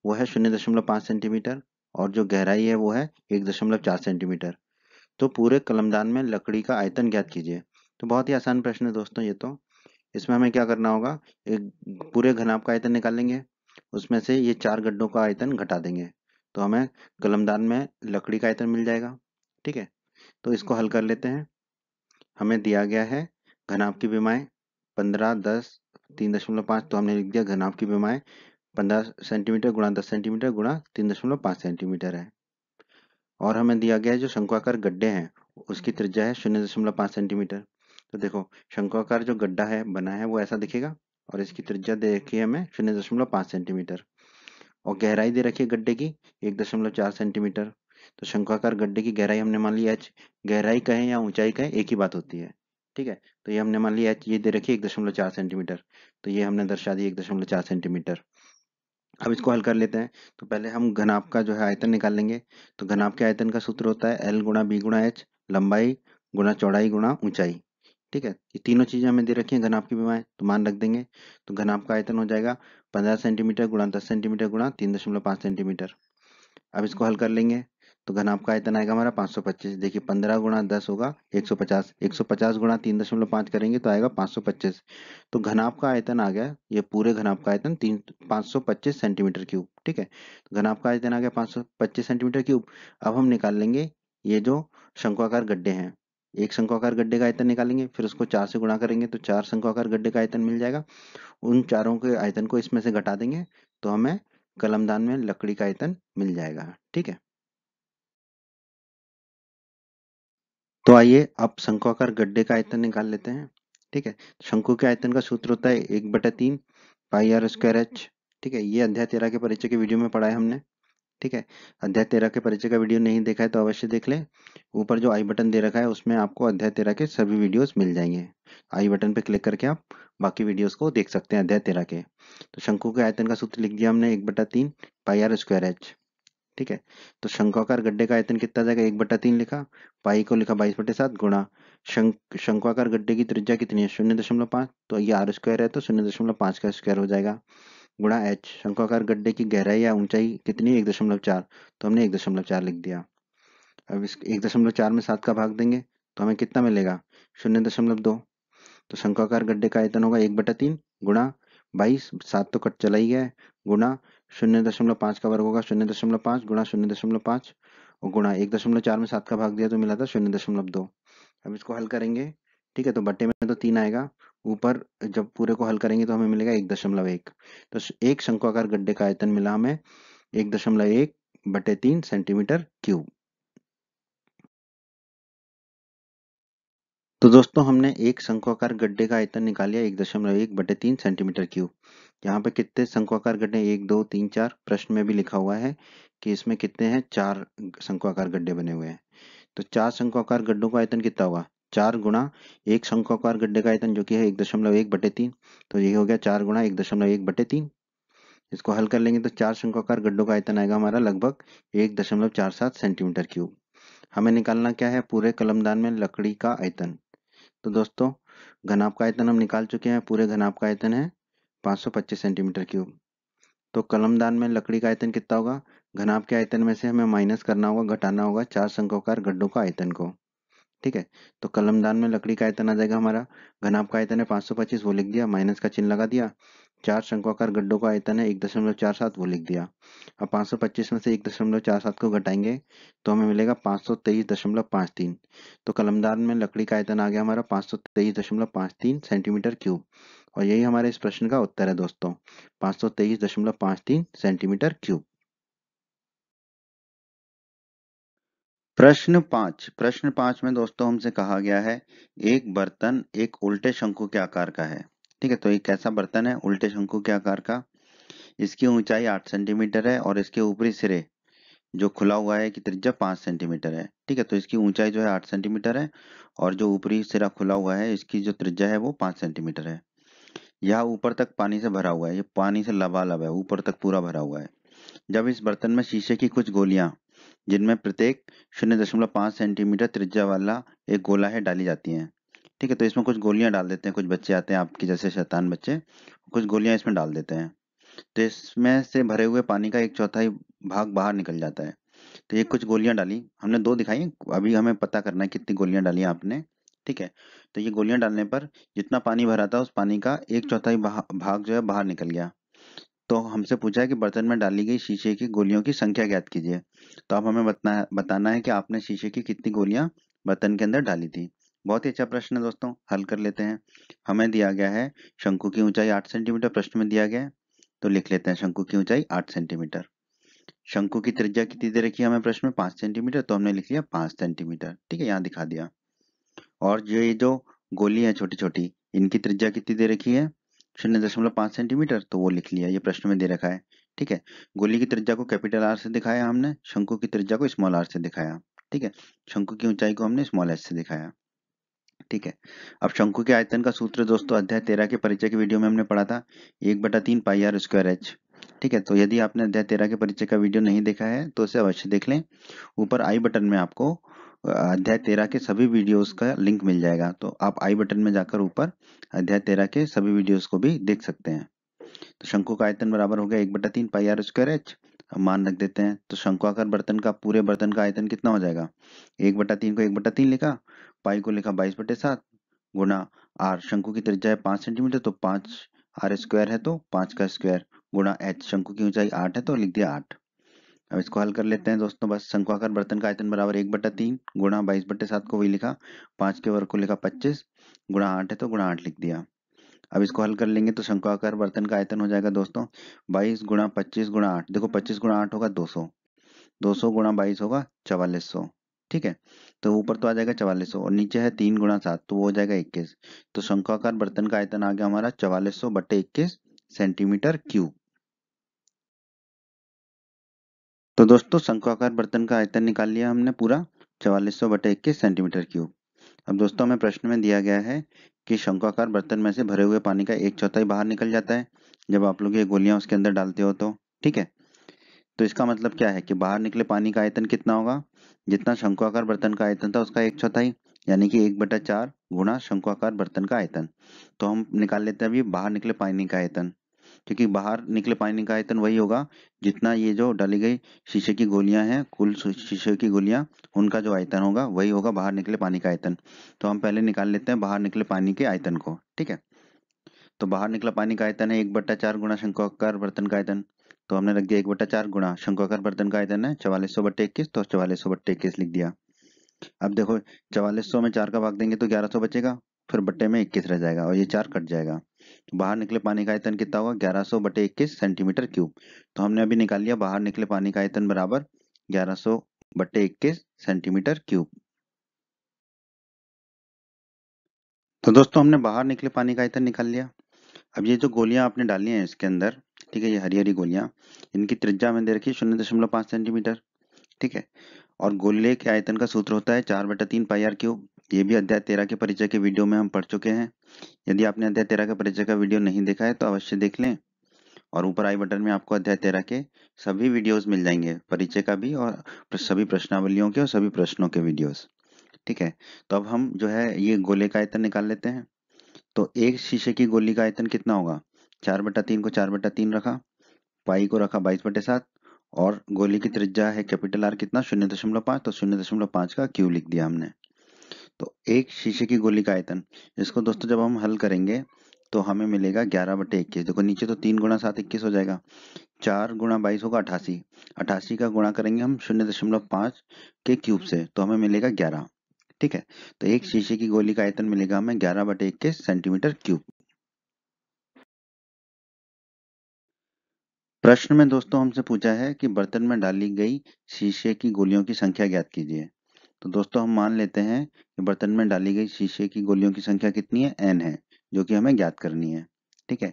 वो है 0.5 सेंटीमीटर, और जो गहराई है वो है 1.4 सेंटीमीटर। तो पूरे कलमदान में लकड़ी का आयतन ज्ञात कीजिए। तो बहुत ही आसान प्रश्न है दोस्तों ये तो। इसमें हमें क्या करना होगा, एक पूरे घनाभ का आयतन निकालेंगे, उसमें से ये 4 गड्ढों का आयतन घटा देंगे, तो हमें कलमदान में लकड़ी का आयतन मिल जाएगा। ठीक है, तो इसको हल कर लेते हैं। हमें दिया गया है घनाभ की विमाएं 15, 10, 3.5, तो हमने लिख दिया घनाभ की विमाएं 15 सेंटीमीटर गुणा 10 सेंटीमीटर गुणा 3.5 सेंटीमीटर है। और हमें दिया गया है जो शंक्वाकार गड्ढे हैं उसकी त्रिज्या है 0.5 सेंटीमीटर। तो देखो, शंक्वाकार जो गड्ढा है बना है वो ऐसा दिखेगा, और इसकी त्रिज्या दे रखी है हमें 0.5 सेंटीमीटर, और गहराई दे रखी है गड्ढे की 1.4 सेंटीमीटर। तो शंक्वाकार गड्ढे की गहराई हमने मान ली h। गहराई कहें या ऊंचाई कहें एक ही बात होती है। ठीक है, तो ये हमने मान ली h, ये दे रखी है 1.4 सेंटीमीटर, तो ये हमने दर्शा दी 1.4 सेंटीमीटर। अब इसको हल कर लेते हैं। तो पहले हम घनाभ का जो है आयतन निकाल लेंगे। तो घनाभ के आयतन का सूत्र होता है L गुणा B गुणा H, लंबाई गुणा चौड़ाई गुणा ऊंचाई। ठीक है, ये तीनों चीजें हमें दे रखी हैं घनाभ की विमाएं, तो मान रख देंगे। तो घनाभ का आयतन हो जाएगा 15 सेंटीमीटर गुणा 10 सेंटीमीटर गुणा 3.5 सेंटीमीटर। अब इसको हल कर लेंगे। तो घनाभ का आयतन आएगा हमारा 525। देखिए 15 गुणा 10 होगा 150, 150 गुणा 3.5 करेंगे तो आएगा 525। तो घनाभ का आयतन आ गया, ये पूरे घनाभ का आयतन 525 सेंटीमीटर क्यूब। ठीक है, तो घनाभ का आयतन आ गया 525 सेंटीमीटर क्यूब। अब हम निकाल लेंगे ये जो शंक्वाकार गड्ढे हैं, एक शंक्वाकार गड्ढे का आयतन निकालेंगे, फिर उसको 4 से गुणा करेंगे तो 4 शंक्वाकार गड्ढे का आयतन मिल जाएगा। उन चारों के आयतन को इसमें से घटा देंगे, तो हमें कलमदान में लकड़ी का आयतन मिल जाएगा। ठीक है, तो आइए अब शंक्वाकार गड्ढे का आयतन निकाल लेते हैं। ठीक है, शंकु के आयतन का सूत्र होता है 1/3 पाई आर स्क्वायर एच। ठीक है, ये अध्याय 13 के परिचय के वीडियो में पढ़ा है हमने। ठीक है, अध्याय 13 के परिचय का वीडियो नहीं देखा है तो अवश्य देख लें। ऊपर जो आई बटन दे रखा है उसमें आपको अध्याय 13 के सभी वीडियोस मिल जाएंगे। आई बटन पे क्लिक करके आप बाकी वीडियोस को देख सकते हैं अध्याय 13 के। तो शंकु के आयतन का सूत्र लिख दिया हमने 1/3 पाई आर स्क्वायर एच। ठीक है, तो शंक्वाकार गड्ढे का आयतन कितना जाएगा, 1/3 लिखा, पाई को लिखा 22/7 गुणा शंक्वाकार गड्ढे की त्रिज्या कितनी है 0.5, तो ये आर स्क्वायर है तो 0.5 का स्क्वायर हो जाएगा, गुणा एच, शंक्वाकार गड्ढे की गहराई या ऊंचाई कितनी है 1.4, तो हमने 1.4 लिख दिया। अब इस 1.4 में 7 का भाग देंगे तो हमें कितना मिलेगा 0.2। तो शंक्वाकार गड्ढे का आयतन होगा 1/3 गुणा 22, 7 तो कट चला ही गया है, गुणा 0.5 का वर्ग होगा 0.5 गुणा 0.5, और गुणा 1.4 में 7 का भाग दिया तो मिला था 0.2। अब इसको हल करेंगे, ठीक है, तो बट्टे में तो 3 आएगा, ऊपर जब पूरे को हल करेंगे तो हमें मिलेगा 1.1। तो एक शंक्वाकार गड्ढे का आयतन मिला हमें 1.1/3 सेंटीमीटर क्यूब। तो दोस्तों हमने एक शंक्वाकार गड्ढे का आयतन निकाल लिया 1.1/3 सेंटीमीटर क्यूब। यहाँ पे कितने शंक्वाकार गड्ढे, 1 2 3 4, प्रश्न में भी लिखा हुआ है कि इसमें कितने हैं, 4 शंक्वाकार गड्ढे बने हुए हैं। तो 4 शंक्वाकार गड्ढों का आयतन कितना होगा, 4 गुणा एक शंक्वाकार गड्ढे का आयतन जो कि है 1.1/3, तो ये हो गया 4 गुणा 1.1/3। इसको हल कर लेंगे तो 4 शंक्वाकार गड्ढों का आयतन आएगा हमारा लगभग 1.47 सेंटीमीटर क्यूब। हमें निकालना क्या है, पूरे कलमदान में लकड़ी का आयतन। तो दोस्तों घनाभ का आयतन हम निकाल चुके हैं, पूरे घनाभ का आयतन है 525 सेंटीमीटर क्यूब। तो कलमदान में लकड़ी का आयतन कितना होगा, घनाभ के आयतन में से हमें माइनस करना होगा, घटाना होगा 4 शंक्वाकार गड्ढों का आयतन को, ठीक है। तो कलमदान में लकड़ी का आयतन आ जाएगा हमारा, घनाभ का आयतन है 525, वो लिख दिया, माइनस का चिन्ह लगा दिया, 4 शंक्वाकार गड्ढों का आयतन है 1.47, वो लिख दिया। अब 525 में से 1.47 को घटाएंगे तो हमें मिलेगा 523.53। तो कलमदान में लकड़ी का आयतन आ गया हमारा 523.53 सेंटीमीटर क्यूब, और यही हमारे इस प्रश्न का उत्तर है दोस्तों, 523.53 सेंटीमीटर क्यूब। प्रश्न 5 में दोस्तों हमसे कहा गया है एक बर्तन एक उल्टे शंकु के आकार का है, ठीक है। तो एक कैसा बर्तन है, उल्टे शंकु के आकार का, इसकी ऊंचाई 8 सेंटीमीटर है और इसके ऊपरी सिरे जो खुला हुआ है की त्रिज्या 5 सेंटीमीटर है, ठीक है। तो इसकी ऊंचाई जो है 8 सेंटीमीटर है और जो ऊपरी सिरा खुला हुआ है इसकी जो त्रिज्या है वो 5 सेंटीमीटर है। यह ऊपर तक पानी से भरा हुआ है, ये पानी से लबालब है, ऊपर तक पूरा भरा हुआ है। जब इस बर्तन में शीशे की कुछ गोलियां जिनमें प्रत्येक 0.5 सेंटीमीटर त्रिज्या वाला एक गोला है डाली जाती हैं, ठीक है। तो इसमें कुछ गोलियां डाल देते हैं, कुछ बच्चे आते हैं आपके जैसे शैतान बच्चे, कुछ गोलियां इसमें डाल देते हैं। तो इसमें से भरे हुए पानी का 1/4 भाग बाहर निकल जाता है। तो ये कुछ गोलियां डाली हमने, 2 दिखाई हैं, अभी हमें पता करना है कितनी गोलियां डाली आपने, ठीक है। तो ये गोलियां डालने पर जितना पानी भरा था उस पानी का 1/4 भाग जो है बाहर निकल गया। तो हमसे पूछा है कि बर्तन में डाली गई शीशे की गोलियों की संख्या ज्ञात कीजिए। तो अब हमें बताना है कि आपने शीशे की कितनी गोलियां बर्तन के अंदर डाली थी। बहुत ही अच्छा प्रश्न है दोस्तों, हल कर लेते हैं। हमें दिया गया है शंकु की ऊंचाई 8 सेंटीमीटर, प्रश्न में दिया गया है, तो लिख लेते हैं शंकु की ऊंचाई 8 सेंटीमीटर। शंकु की त्रिज्या कितनी दे रखी है हमें प्रश्न में, 5 सेंटीमीटर, तो हमने लिख लिया 5 सेंटीमीटर, ठीक है, यहाँ दिखा दिया। और ये जो गोली है छोटी छोटी, इनकी त्रिज्या कितनी दे रखी है, 0.5 सेंटीमीटर, तो वो लिख लिया, ये प्रश्न में दे रखा है, ठीक है। गोली की त्रिज्या को कैपिटल आर से दिखाया हमने, शंकु की त्रिज्या को स्मॉल आर से दिखाया, ठीक है। शंकु की ऊंचाई को हमने स्मॉल एस से दिखाया, ठीक है। अब शंकु के आयतन का सूत्र दोस्तों अध्याय 13 के परिचय के वीडियो में हमने पढ़ा था, 1/3 पाई आर स्क्वायर एच, ठीक है। तो यदि आपने अध्याय 13 के परिचय का वीडियो नहीं देखा है तो उसे अवश्य देख लें। ऊपर आई बटन में आपको अध्याय 13 के सभी वीडियोस का लिंक मिल जाएगा, तो आप आई बटन में जाकर ऊपर अध्याय 13 के सभी वीडियोस को भी देख सकते हैं। तो शंकु का आयतन बराबर हो गया 1/3 पाई आर स्क्वायर एच। अब मान रख देते हैं, तो शंकुआकार बर्तन का, पूरे बर्तन का आयतन कितना हो जाएगा, 1/3 को 1/3 लिखा, पाई को लिखा 22/7 गुणा आर, शंकु की त्रिज्या है 5 सेंटीमीटर, तो 5 आर स्क्वायर है तो 5 का स्क्वायर, गुणा एच, शंकु की ऊंचाई 8 है तो लिख दिया 8। अब इसको हल कर लेते हैं दोस्तों, बस शंक्वाकार बर्तन का आयतन बराबर 1/3 गुणा 22/7 को वही लिखा, 5 के वर्ग को लिखा 25, गुणा 8 है तो गुणा 8 लिख दिया। अब इसको हल कर लेंगे तो शंक्वाकार बर्तन का आयतन हो जाएगा दोस्तों 22 गुणा 25 गुणा 8, देखो 25 गुणा 8 होगा 200, 200 गुणा 22 होगा 4400, ठीक है। तो ऊपर तो आ जाएगा 4400 और नीचे है 3 गुणा 7 तो वो हो जाएगा 21। तो शंक्वाकार बर्तन का आयतन आ गया हमारा 4400/21 सेंटीमीटर क्यूब। तो दोस्तों शंक्वाकार बर्तन का आयतन निकाल लिया हमने पूरा 4400/21 सेंटीमीटर क्यूब। अब दोस्तों हमें प्रश्न में दिया गया है कि शंक्वाकार बर्तन में से भरे हुए पानी का 1/4 बाहर निकल जाता है जब आप लोग ये गोलियां उसके अंदर डालते हो, तो ठीक है। तो इसका मतलब क्या है कि बाहर निकले पानी का आयतन कितना होगा, जितना शंक्वाकार बर्तन का आयतन था उसका 1/4, यानी कि 1/4 गुणा शंक्वाकार बर्तन का आयतन। तो हम निकाल लेते हैं अभी बाहर निकले पानी का आयतन, क्योंकि बाहर निकले पानी का आयतन वही होगा जितना ये जो डाली गई शीशे की गोलियां हैं, कुल शीशे की गोलियां, उनका जो आयतन होगा वही होगा बाहर निकले पानी का आयतन। तो हम पहले निकाल लेते हैं बाहर निकले पानी के आयतन को, ठीक है। तो बाहर निकला पानी का आयतन है 1/4 गुणा शंक्वाकार बर्तन का आयतन, तो हमने रख दिया 1/4 गुणा शंक्वाकार बर्तन का आयतन है 4400/21, तो 4400/21 लिख दिया। अब देखो 4400 में 4 का भाग देंगे तो 1100 बचेगा, फिर बट्टे में 21 रह जाएगा और ये 4 कट जाएगा। तो बाहर निकले पानी का आयतन कितना होगा? 1100 बटे 21 सेंटीमीटर क्यूब। तो हमने अभी निकाल लिया बाहर निकले पानी का आयतन बराबर 1100 बटे 21 सेंटीमीटर क्यूब। तो दोस्तों हमने बाहर निकले पानी का आयतन निकाल लिया। अब ये जो गोलियां आपने डाली हैं इसके अंदर, ठीक है, ये हरी हरी गोलियां, इनकी त्रिज्या मैंने दे रखी है 0.5 सेंटीमीटर, ठीक है। और गोले के आयतन का सूत्र होता है 4/3 पाई आर क्यूब। ये भी अध्याय 13 के परिचय के वीडियो में हम पढ़ चुके हैं। यदि आपने अध्याय 13 के परिचय का वीडियो नहीं देखा है तो अवश्य देख लें, और ऊपर आई बटन में आपको अध्याय 13 के सभी वीडियोस मिल जाएंगे, परिचय का भी और सभी प्रश्नावलियों के और सभी प्रश्नों के वीडियोस, ठीक है। तो अब हम जो है ये गोले का आयतन निकाल लेते हैं। तो एक शीशे की गोली का आयतन कितना होगा? 4/3 को 4/3 रखा, पाई को रखा 22/7, और गोली की त्रिज्या है कैपिटल आर कितना? 0.5। तो 0.5 का क्यू लिख दिया हमने। तो एक शीशे की गोली का आयतन, इसको दोस्तों जब हम हल करेंगे तो हमें मिलेगा 11/21। देखो नीचे तो 3 गुणा 7 21 हो जाएगा, 4 गुणा 22 होगा 88, 88 का गुणा करेंगे हम 0.5 के क्यूब से तो हमें मिलेगा 11, ठीक है। तो एक शीशे की गोली का आयतन मिलेगा हमें 11/21 सेंटीमीटर क्यूब। प्रश्न में दोस्तों हमसे पूछा है कि बर्तन में डाली गई शीशे की गोलियों की संख्या ज्ञात कीजिए। तो दोस्तों हम मान लेते हैं कि बर्तन में डाली गई शीशे की गोलियों की संख्या कितनी है? n है, जो कि हमें ज्ञात करनी है, ठीक है।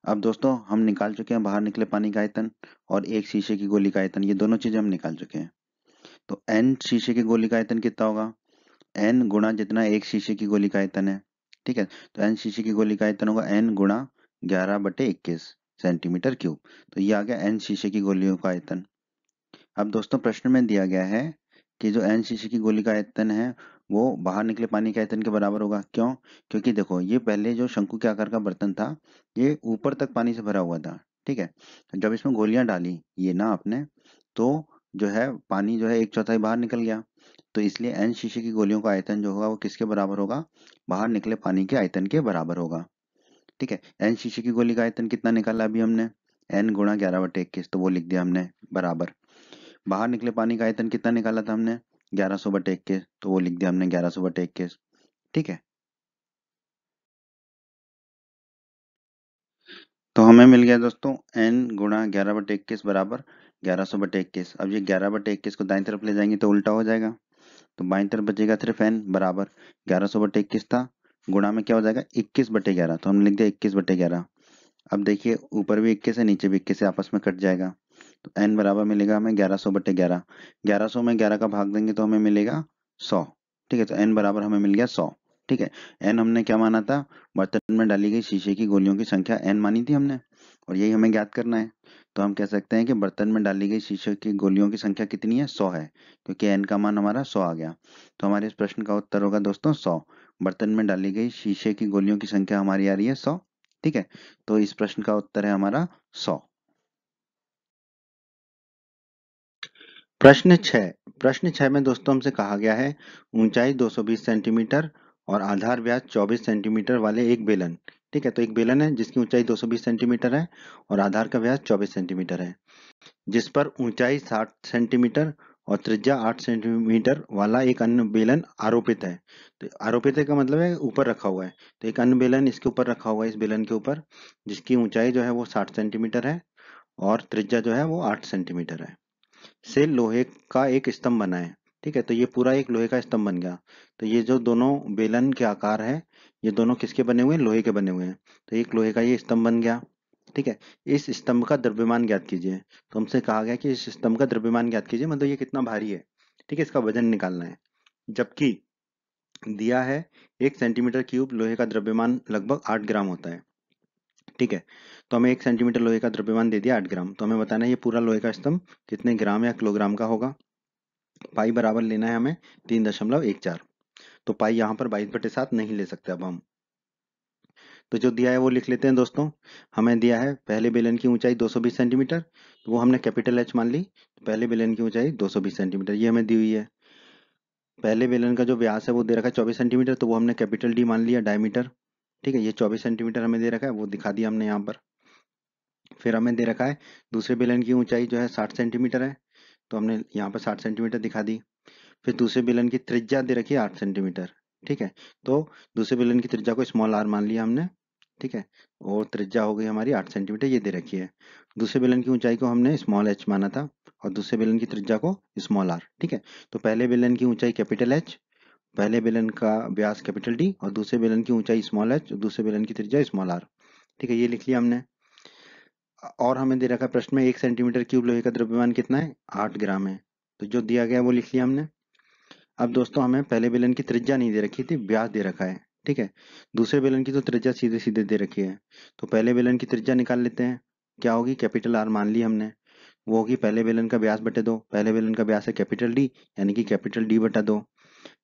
अब दोस्तों हम निकाल चुके हैं बाहर निकले पानी का आयतन और एक शीशे की गोली का आयतन, ये दोनों चीजें हम निकाल चुके हैं। तो n शीशे की गोली का आयतन कितना होगा? n गुणा जितना एक शीशे की गोली का आयतन है, ठीक है। तो n शीशे की गोली का आयतन होगा n गुणा 11/21 सेंटीमीटर क्यूब। तो ये आ गया n शीशे की गोलियों का आयतन। अब दोस्तों प्रश्न में दिया गया है कि जो n शीशे की गोली का आयतन है वो बाहर निकले पानी के आयतन के बराबर होगा। क्यों? क्योंकि देखो ये पहले जो शंकु के आकार का बर्तन था ये ऊपर तक पानी से भरा हुआ था, ठीक है। जब इसमें गोलियां डाली ये ना आपने, तो जो है पानी जो है 1/4 बाहर निकल गया। तो इसलिए n शीशे की गोलियों का आयतन जो होगा वो किसके बराबर होगा? बाहर निकले पानी के आयतन के बराबर होगा, ठीक है। n शीशे की गोली का आयतन कितना निकाला अभी हमने? n गुणा 11/21, तो वो लिख दिया हमने बराबर। बाहर निकले पानी का आयतन कितना निकाला था हमने? 1100/21, तो वो लिख दिया हमने 1100/21, ठीक है। तो हमें मिल गया दोस्तों n गुणा 11/21 बराबर 1100/21। अब ये 11/21 को दाईं तरफ ले जाएंगे तो उल्टा हो जाएगा, तो बाईं तरफ बचेगा सिर्फ n बराबर 1100/21 था, गुणा में क्या हो जाएगा 21/11, तो हमने लिख दिया 21/11। अब देखिए ऊपर भी 21 है नीचे भी 21 है, आपस में कट जाएगा, तो n बराबर मिलेगा हमें 1100/11। 1100 में 11 का भाग देंगे तो हमें मिलेगा 100, ठीक है। तो n बराबर हमें मिल गया 100, ठीक है। n हमने क्या माना था? बर्तन में डाली गई शीशे की गोलियों की संख्या n मानी थी हमने, और यही हमें ज्ञात करना है। तो हम कह सकते हैं कि बर्तन में डाली गई शीशे की गोलियों की संख्या कितनी है? 100 है, क्योंकि n का मान हमारा 100 आ गया। तो हमारे इस प्रश्न का उत्तर होगा दोस्तों 100। बर्तन में डाली गई शीशे की गोलियों की संख्या हमारी आ रही है 100, ठीक है। तो इस प्रश्न का उत्तर है हमारा 100। प्रश्न 6 में दोस्तों हमसे कहा गया है ऊंचाई 220 सेंटीमीटर और आधार व्यास 24 सेंटीमीटर वाले एक बेलन, ठीक है। तो एक बेलन है जिसकी ऊंचाई 220 सेंटीमीटर है और आधार का व्यास 24 सेंटीमीटर है, जिस पर ऊंचाई 60 सेंटीमीटर और त्रिज्या 8 सेंटीमीटर वाला एक अन्य बेलन आरोपित है। तो आरोपित है का मतलब है ऊपर रखा हुआ है, तो एक अन्य बेलन इसके ऊपर रखा हुआ है, इस बेलन के ऊपर, जिसकी ऊंचाई जो है वो 60 सेंटीमीटर है और त्रिज्या जो है वो 8 सेंटीमीटर है, से लोहे का एक स्तंभ बना है, ठीक है। तो ये पूरा एक लोहे का स्तंभ बन गया। तो ये जो दोनों बेलन के आकार है ये दोनों किसके बने हुए हैं? लोहे के बने हुए हैं। तो एक लोहे का ये स्तंभ बन गया, ठीक है। इस स्तंभ का द्रव्यमान ज्ञात कीजिए। तो हमसे कहा गया कि इस स्तंभ का द्रव्यमान ज्ञात कीजिए, मतलब ये कितना भारी है, ठीक है, इसका वजन निकालना है। जबकि दिया है 1 सेंटीमीटर क्यूब लोहे का द्रव्यमान लगभग 8 ग्राम होता है, ठीक है। तो हमें 1 सेंटीमीटर लोहे का द्रव्यमान दे दिया 8 ग्राम, तो हमें बताना है ये पूरा लोहे का स्तंभ कितने ग्राम या किलोग्राम का होगा। पाई बराबर लेना है हमें 3.14। तो पाई यहाँ पर 22/7 नहीं ले सकते अब हम, तो जो दिया है वो लिख लेते हैं दोस्तों। हमें दिया है पहले बेलन की ऊंचाई 220 सेंटीमीटर, तो वो हमने कैपिटल एच मान ली। तो पहले बेलन की ऊंचाई 220 सेंटीमीटर ये हमें दी हुई है। पहले बेलन का जो व्यास है वो दे रखा है 24 सेंटीमीटर, तो वो हमने कैपिटल डी मान लिया, डायमीटर, ठीक है। ये 24 सेंटीमीटर हमें दे रखा है, वो दिखा दिया हमने यहाँ पर। फिर हमें दे रखा है दूसरे बेलन की ऊंचाई जो है 60 सेंटीमीटर है, तो हमने यहाँ पर 60 सेंटीमीटर दिखा दी। फिर दूसरे बेलन की त्रिज्या दे रखी है 8 सेंटीमीटर, ठीक है। तो दूसरे बेलन की त्रिज्या को स्मॉल आर मान लिया हमने, ठीक है, और त्रिज्या हो गई हमारी 8 सेंटीमीटर, ये दे रखी है। दूसरे बेलन की ऊंचाई को हमने स्मॉल एच माना था और दूसरे बेलन की त्रिज्या को स्मॉल आर, ठीक है। तो पहले बेलन की ऊंचाई कैपिटल एच, पहले बेलन का व्यास कैपिटल डी और दूसरे बेलन की ऊंचाई स्मॉल एच, दूसरे बेलन की त्रिज्या स्मॉल आर, ठीक है, ये लिख लिया हमने। और हमें दे रखा है प्रश्न में 1 सेंटीमीटर क्यूब लोहे का द्रव्यमान कितना है, 8 ग्राम है। तो जो दिया गया वो लिख लिया हमने। अब दोस्तों हमें पहले बेलन की त्रिज्या नहीं दे रखी थी, व्यास दे रखा है, ठीक है। दूसरे बेलन की तो त्रिज्या सीधे सीधे दे रखी है, तो पहले बेलन की त्रिज्या निकाल लेते हैं। क्या होगी, कैपिटल आर मान ली हमने, वो होगी पहले बेलन का व्यास बटे 2। पहले बेलन का व्यास है कैपिटल डी, यानी कि कैपिटल डी बटा 2।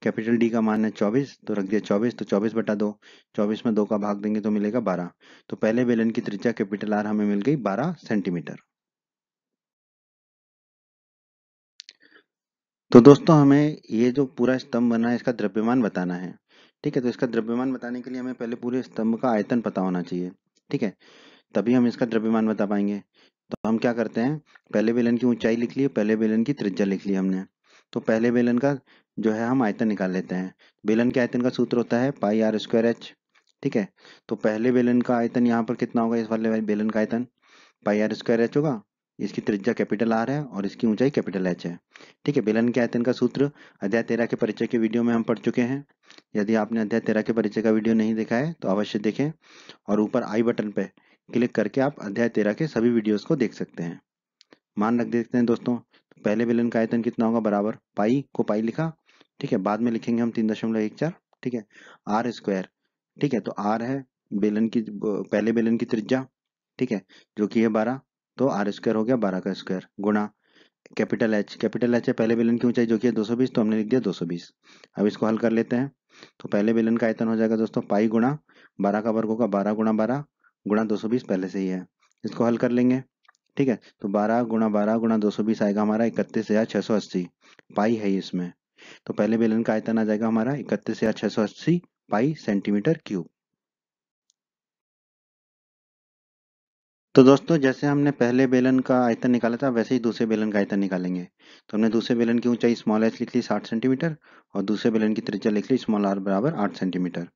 कैपिटल डी का मान है 24, तो रख दिया 24, तो 24 बटा 2, 24 में 2 का भाग देंगे तो मिलेगा 12। तो पहले बेलन की त्रिज्या कैपिटल आर हमें मिल गई 12 सेंटीमीटर। तो दोस्तों हमें ये जो पूरा स्तंभ बना है इसका द्रव्यमान बताना है, ठीक है। तो इसका द्रव्यमान बताने के लिए हमें पहले पूरे स्तंभ का आयतन पता होना चाहिए, ठीक है, तभी हम इसका द्रव्यमान बता पाएंगे। तो हम क्या करते हैं, पहले बेलन की ऊंचाई लिख ली, पहले बेलन की त्रिज्या लिख ली हमने। तो पहले बेलन का जो है हम आयतन निकाल लेते हैं। बेलन के आयतन का सूत्र होता है पाई आर स्क्वायर एच, ठीक है। तो पहले बेलन का आयतन यहाँ पर कितना होगा, इस वाले बेलन का आयतन पाई आर स्क्वायर एच होगा। इसकी त्रिज्या कैपिटल आर है और इसकी ऊंचाई कैपिटल एच है, ठीक है। बेलन के आयतन का सूत्र अध्याय 13 के परिचय के वीडियो में हम पढ़ चुके हैं। यदि आपने अध्याय 13 के परिचय का वीडियो नहीं देखा है तो अवश्य देखें और ऊपर आई बटन पे क्लिक करके आप अध्याय 13 के सभी वीडियोस को देख सकते हैं। मान रख देते हैं दोस्तों, पहले बेलन का आयतन कितना होगा, बराबर पाई को पाई लिखा, ठीक है, बाद में लिखेंगे हम 3.14, ठीक है, आर स्क्वायर, ठीक है। तो आर है बेलन की पहले बेलन की त्रिज्या, ठीक है, जो कि है 12, तो आर स्क्वायर हो गया 12 का स्क्वायर, गुणा कैपिटल एच, कैपिटल एच है पहले बेलन की ऊंचाई जो कि है 220, तो हमने लिख दिया 220। अब इसको हल कर लेते हैं। तो पहले बेलन का आयतन हो जाएगा दोस्तों पाई गुणा 12 का वर्ग होगा 12 गुणा 12 गुणा 220 पहले से ही है, इसको हल कर लेंगे, ठीक है। तो 12 गुणा 220 आएगा हमारा 31,680, पाई है इसमें। तो पहले बेलन का आयतन आ जाएगा हमारा 31,680 पाई सेंटीमीटर क्यूब। तो दोस्तों जैसे हमने पहले बेलन का आयतन निकाला था वैसे ही दूसरे बेलन का आयतन निकालेंगे। तो हमने दूसरे बेलन की ऊंचाई स्मॉल एच लिख ली 60 सेंटीमीटर और दूसरे बेलन की त्रिज्या लिख ली स्मॉल आर बराबर 8 सेंटीमीटर।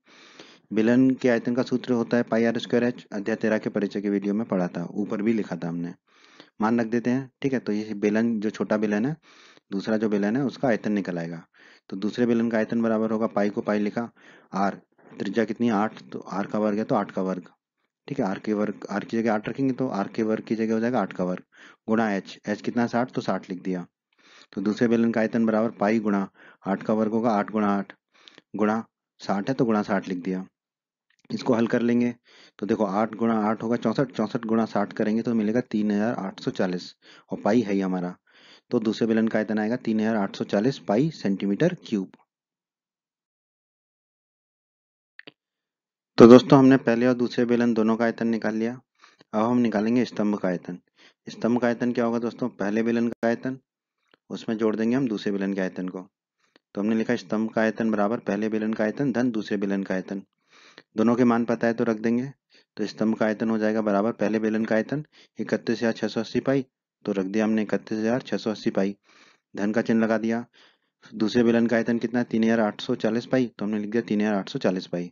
बेलन के आयतन का सूत्र होता है पाई आर स्क्वायर एच, अध्याय 13 के परिचय के वीडियो में पढ़ा था, ऊपर भी लिखा था हमने। मान रख देते हैं, ठीक है। तो ये बेलन जो छोटा बेलन है, दूसरा जो बेलन है उसका आयतन निकल आएगा। तो दूसरे बेलन का आयतन बराबर होगा, पाई को पाई लिखा, आर त्रिज्या कितनी है 8, तो आर का वर्ग है तो 8 का वर्ग, ठीक है। आर के वर्ग, आर की जगह 8 रखेंगे तो आर के वर्ग की जगह हो जाएगा 8 का वर्ग, गुणा एच, एच कितना 60, तो 60 लिख दिया। तो दूसरे बेलन का आयतन बराबर पाई गुणा 8 का वर्ग होगा 8 गुणा 8 गुणा 60 है तो गुणा 60 लिख दिया। इसको हल कर लेंगे तो देखो 8 गुणा 8 होगा 64, 64 गुणा 60 करेंगे तो मिलेगा 3840 और पाई है ही हमारा। तो दूसरे बेलन का आयतन आएगा 3840 पाई सेंटीमीटर क्यूब। तो दोस्तों हमने पहले और दूसरे बेलन दोनों का आयतन निकाल लिया। अब हम निकालेंगे स्तंभ का आयतन। स्तंभ का आयतन क्या होगा दोस्तों, पहले बेलन का आयतन, उसमें जोड़ देंगे हम दूसरे बेलन के आयतन को। तो हमने लिखा स्तंभ का आयतन बराबर पहले बेलन का आयतन धन दूसरे बेलन का आयतन। दोनों के मान पता है तो रख देंगे। तो स्तंभ का आयतन हो जाएगा बराबर पहले बेलन का आयतन 31,680 पाई, तो रख दिया हमने 31,680 पाई, धन का चिन्ह लगा दिया। दूसरे बेलन का आयतन कितना है 3,840 पाई, तो हमने लिख दिया 3,840 पाई,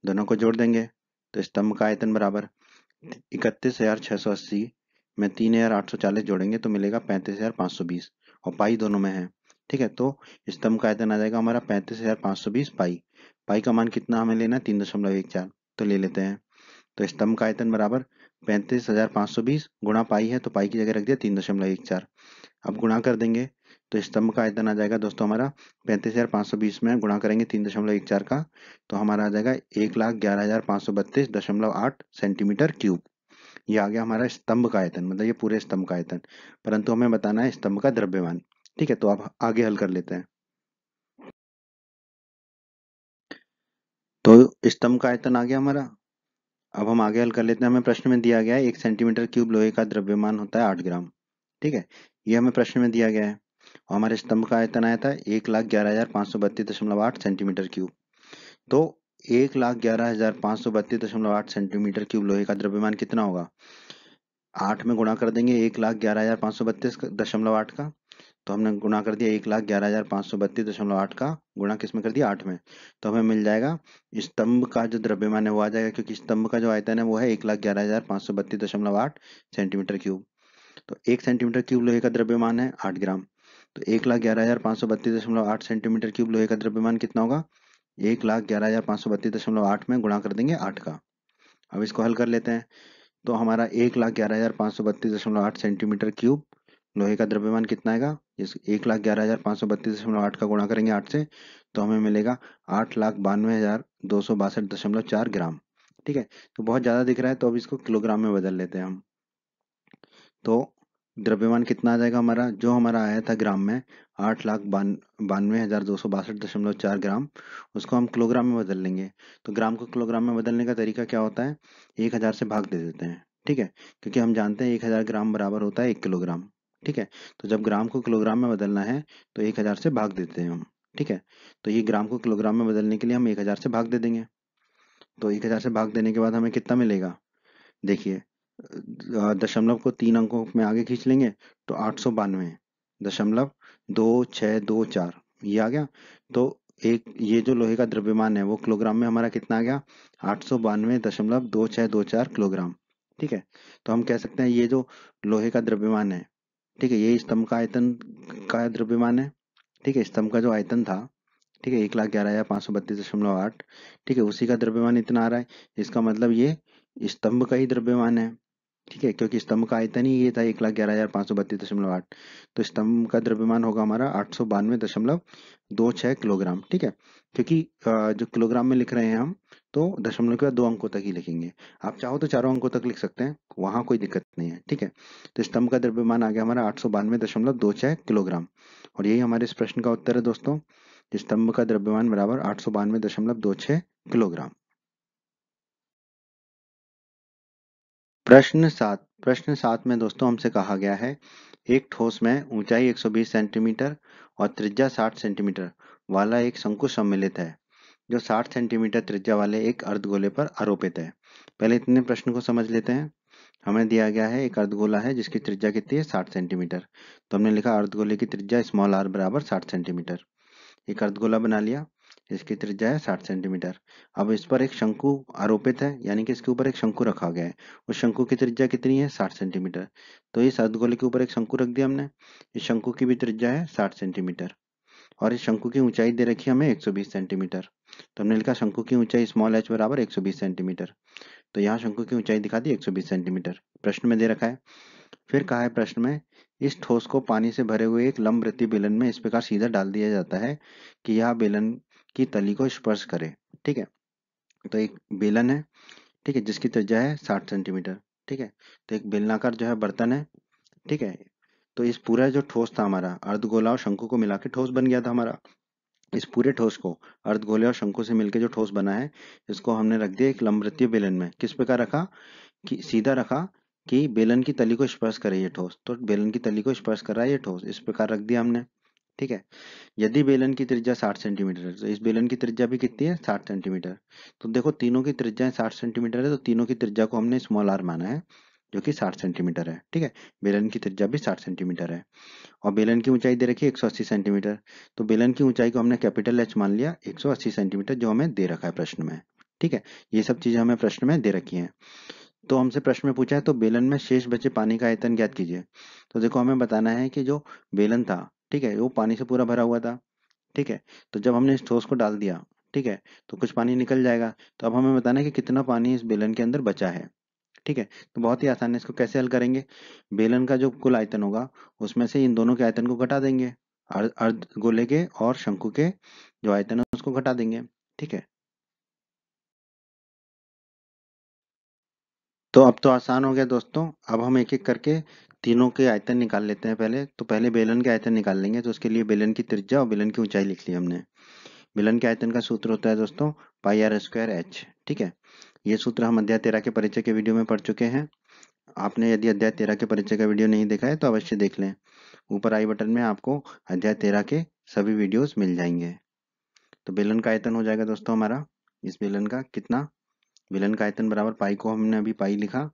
दोनों को जोड़ देंगे। तो स्तंभ का आयतन बराबर 31,680 में 3,840 जोड़ेंगे तो मिलेगा 35,520 और पाई दोनों में है, ठीक है। तो स्तंभ का आयतन आ जाएगा हमारा 35,520 पाई। पाई का मान कितना हमें लेना है 3.14, तो ले लेते हैं। तो स्तंभ का आयतन बराबर 35,520 गुणा पाई है तो पाई की जगह रख दिया 3.14। अब गुणा कर देंगे तो स्तंभ का आयतन आ जाएगा दोस्तों हमारा 35,520 में गुणा करेंगे 3.14 का, तो हमारा आ जाएगा 1,11,532.8 सेंटीमीटर क्यूब। ये आ गया हमारा स्तंभ का आयतन, मतलब ये पूरे स्तंभ का आयतन, परंतु हमें बताना है स्तंभ का द्रव्यमान, ठीक है। तो अब आगे हल कर लेते हैं। तो स्तंभ का आयतन आ गया हमारा। अब हम आगे हल कर लेते हैं। हमें प्रश्न में दिया गया है 1 सेंटीमीटर क्यूब लोहे का द्रव्यमान होता है 8 ग्राम, ठीक है, ये हमें प्रश्न में दिया गया है। और हमारे स्तंभ का आयतन आया था 1,11,532.8 सेंटीमीटर क्यूब। तो 1,11,532.8 सेंटीमीटर क्यूब लोहे का द्रव्यमान कितना होगा, 8 में गुणा कर देंगे 1,11,532.8 का, तो हमने गुणा कर दिया 1,11,532.8 का गुणा किस में कर दिया 8 में, तो हमें मिल जाएगा स्तंभ का जो द्रव्यमान है वो आ जाएगा, क्योंकि स्तंभ का जो आयतन है वो है 1,11,532.8 सेंटीमीटर क्यूब। तो 1 सेंटीमीटर क्यूब लोहे का द्रव्यमान है 8 ग्राम। तो 1,11,532.8 सेंटीमीटर क्यूब लोहे का द्रव्यमान कितना होगा, 1,11,532.8 में गुणा कर देंगे 8 का। अब इसको हल कर लेते हैं। तो हमारा 1,11,532.8 सेंटीमीटर क्यूब लोहे का द्रव्यमान कितना आएगा, इस 1,11,532.8 का गुणा करेंगे 8 से, तो हमें मिलेगा 8,92,262.4 ग्राम। ठीक है, तो बहुत ज़्यादा दिख रहा है, तो अब इसको किलोग्राम में बदल लेते हैं हम। तो द्रव्यमान कितना आ जाएगा हमारा, जो हमारा आया था ग्राम में 8,92,262.4 ग्राम, उसको हम किलोग्राम में बदल लेंगे। तो ग्राम को किलोग्राम में बदलने का तरीका क्या होता है, 1,000 से भाग दे देते हैं। ठीक है, क्योंकि हम जानते हैं 1,000 ग्राम बराबर होता है 1 किलोग्राम। ठीक है, तो जब ग्राम को किलोग्राम में बदलना है तो 1,000 से भाग देते हैं हम। ठीक है, तो ये ग्राम को किलोग्राम में बदलने के लिए हम 1,000 से भाग दे देंगे। तो 1,000 से भाग देने के बाद हमें कितना मिलेगा, देखिए दशमलव को 3 अंकों में आगे खींच लेंगे तो 892.2624 ये आ गया। तो एक ये जो लोहे का द्रव्यमान है वो किलोग्राम में हमारा कितना आ गया, 892.2624 किलोग्राम। ठीक है, तो हम कह सकते हैं ये जो लोहे का द्रव्यमान है, ठीक है, ये स्तंभ का आयतन का द्रव्यमान है। ठीक है, स्तंभ का जो आयतन था, ठीक है, 1,11,532.8, ठीक है, उसी का द्रव्यमान इतना आ रहा है। इसका मतलब ये स्तंभ का ही द्रव्यमान है। ठीक है, क्योंकि स्तंभ का आयतन ही ये था 1,11,532.8, तो स्तंभ का द्रव्यमान होगा हमारा 892.26 किलोग्राम। ठीक है, क्योंकि जो किलोग्राम में लिख रहे हैं हम, तो दशमलव के बाद 2 अंकों तक ही लिखेंगे। आप चाहो तो चारों अंकों तक लिख सकते हैं, वहां कोई दिक्कत नहीं है। ठीक है, तो स्तंभ का द्रव्यमान आ गया हमारा 892.26 किलोग्राम, और यही हमारे इस प्रश्न का उत्तर है दोस्तों। स्तंभ का द्रव्यमान बराबर 892.26 किलोग्राम। प्रश्न 7 में दोस्तों हमसे कहा गया है, एक ठोस में ऊंचाई 120 सेंटीमीटर और त्रिज्या 60 सेंटीमीटर वाला एक शंकु सम्मिलित है, जो 60 सेंटीमीटर त्रिज्या वाले एक अर्धगोले पर आरोपित है। पहले इतने प्रश्न को समझ लेते हैं। हमें दिया गया है एक अर्धगोला है जिसकी त्रिज्या कितनी है, 60 सेंटीमीटर। तो हमने लिखा अर्धगोले की त्रिज्या स्मॉल आर बराबर 60 सेंटीमीटर। एक अर्धगोला बना लिया, इसकी त्रिज्या है 60 सेंटीमीटर। अब इस पर एक शंकु आरोपित है, यानी कि इसके ऊपर एक शंकु रखा गया है। उस शंकु की त्रिज्या कितनी है, 60 सेंटीमीटर। तो इस अर्धगोले के ऊपर एक शंकु रख दिया हमने। इस शंकु की भी त्रिज्या है 60 सेंटीमीटर, और इस शंकु की ऊंचाई दे रखी है हमें 120 सेंटीमीटर। तो हमने लिखा शंकु की ऊंचाई स्मॉल एच बराबर 120 सेंटीमीटर। तो यहाँ शंकु की ऊंचाई दिखा दी 120 सेंटीमीटर, प्रश्न में दे रखा है। फिर कहा है प्रश्न में, इस ठोस को पानी से भरे हुए एक लंबवृत्तीय बेलन में इस प्रकार सीधा डाल दिया जाता है कि यह बेलन की तली को स्पर्श करे। ठीक है, तो एक बेलन है, ठीक है, जिसकी त्रिज्या है 60 सेंटीमीटर। ठीक है, तो एक बेलनाकार जो है बर्तन है। ठीक है, तो इस पूरा जो ठोस था हमारा अर्धगोला और शंकु को मिला के ठोस बन गया था हमारा। इस पूरे ठोस को अर्धगोले और शंकु से मिलकर जो ठोस बना है, इसको हमने रख दिया एक लंबवृत्तीय बेलन में। किस प्रकार रखा, कि सीधा रखा कि बेलन की तली को स्पर्श करे ये ठोस। तो बेलन की तली को स्पर्श कर रहा है ये ठोस, इस प्रकार रख दिया हमने। ठीक है, यदि बेलन की त्रिज्या 60 सेंटीमीटर है तो इस बेलन की त्रिज्या भी कितनी है, 60 सेंटीमीटर। तो देखो तीनों की त्रिज्या 60 सेंटीमीटर है, तो तीनों की त्रिज्या को हमने स्मॉल आर माना है, जो कि 60 सेंटीमीटर है। ठीक है, बेलन की त्रिज्या भी 60 सेंटीमीटर है, और बेलन की ऊंचाई दे रखी है 180 सेंटीमीटर। तो बेलन की ऊंचाई को हमने कैपिटल एच मान लिया 180 सेंटीमीटर, जो हमें दे रखा है प्रश्न में। ठीक है, ये सब चीजें हमें प्रश्न में दे रखी हैं। तो हमसे प्रश्न में पूछा है, तो बेलन में शेष बचे पानी का आयतन ज्ञात कीजिए। तो देखो हमें बताना है कि जो बेलन था, ठीक है, वो पानी से पूरा भरा हुआ था। ठीक है, तो जब हमने इस ठोस को डाल दिया, ठीक है, तो कुछ पानी निकल जाएगा। तो अब हमें बताना है कि कितना पानी इस बेलन के अंदर बचा है। ठीक है, तो बहुत ही आसान है, इसको कैसे हल करेंगे, बेलन का जो कुल आयतन होगा उसमें से इन दोनों के आयतन को घटा देंगे, अर्ध गोले के और शंकु के जो आयतन है उसको घटा देंगे। ठीक है, तो अब तो आसान हो गया दोस्तों। अब हम एक एक करके तीनों के आयतन निकाल लेते हैं। पहले तो पहले बेलन के आयतन निकाल लेंगे, तो उसके लिए बेलन की त्रिज्या और बेलन की ऊंचाई लिख ली हमने। बेलन के आयतन का सूत्र होता है दोस्तों पाई आर स्क्वायर एच। ठीक है, ये सूत्र हम अध्याय 13 के परिचय के वीडियो में पढ़ चुके हैं। आपने यदि अध्याय 13 के परिचय का वीडियो नहीं देखा है तो अवश्य देख लें। ऊपर आई बटन में आपको अध्याय 13 के सभी वीडियोस मिल जाएंगे। तो बेलन का आयतन हो जाएगा दोस्तों हमारा, इस बेलन का कितना, बेलन का आयतन बराबर पाई को हमने अभी पाई लिखा,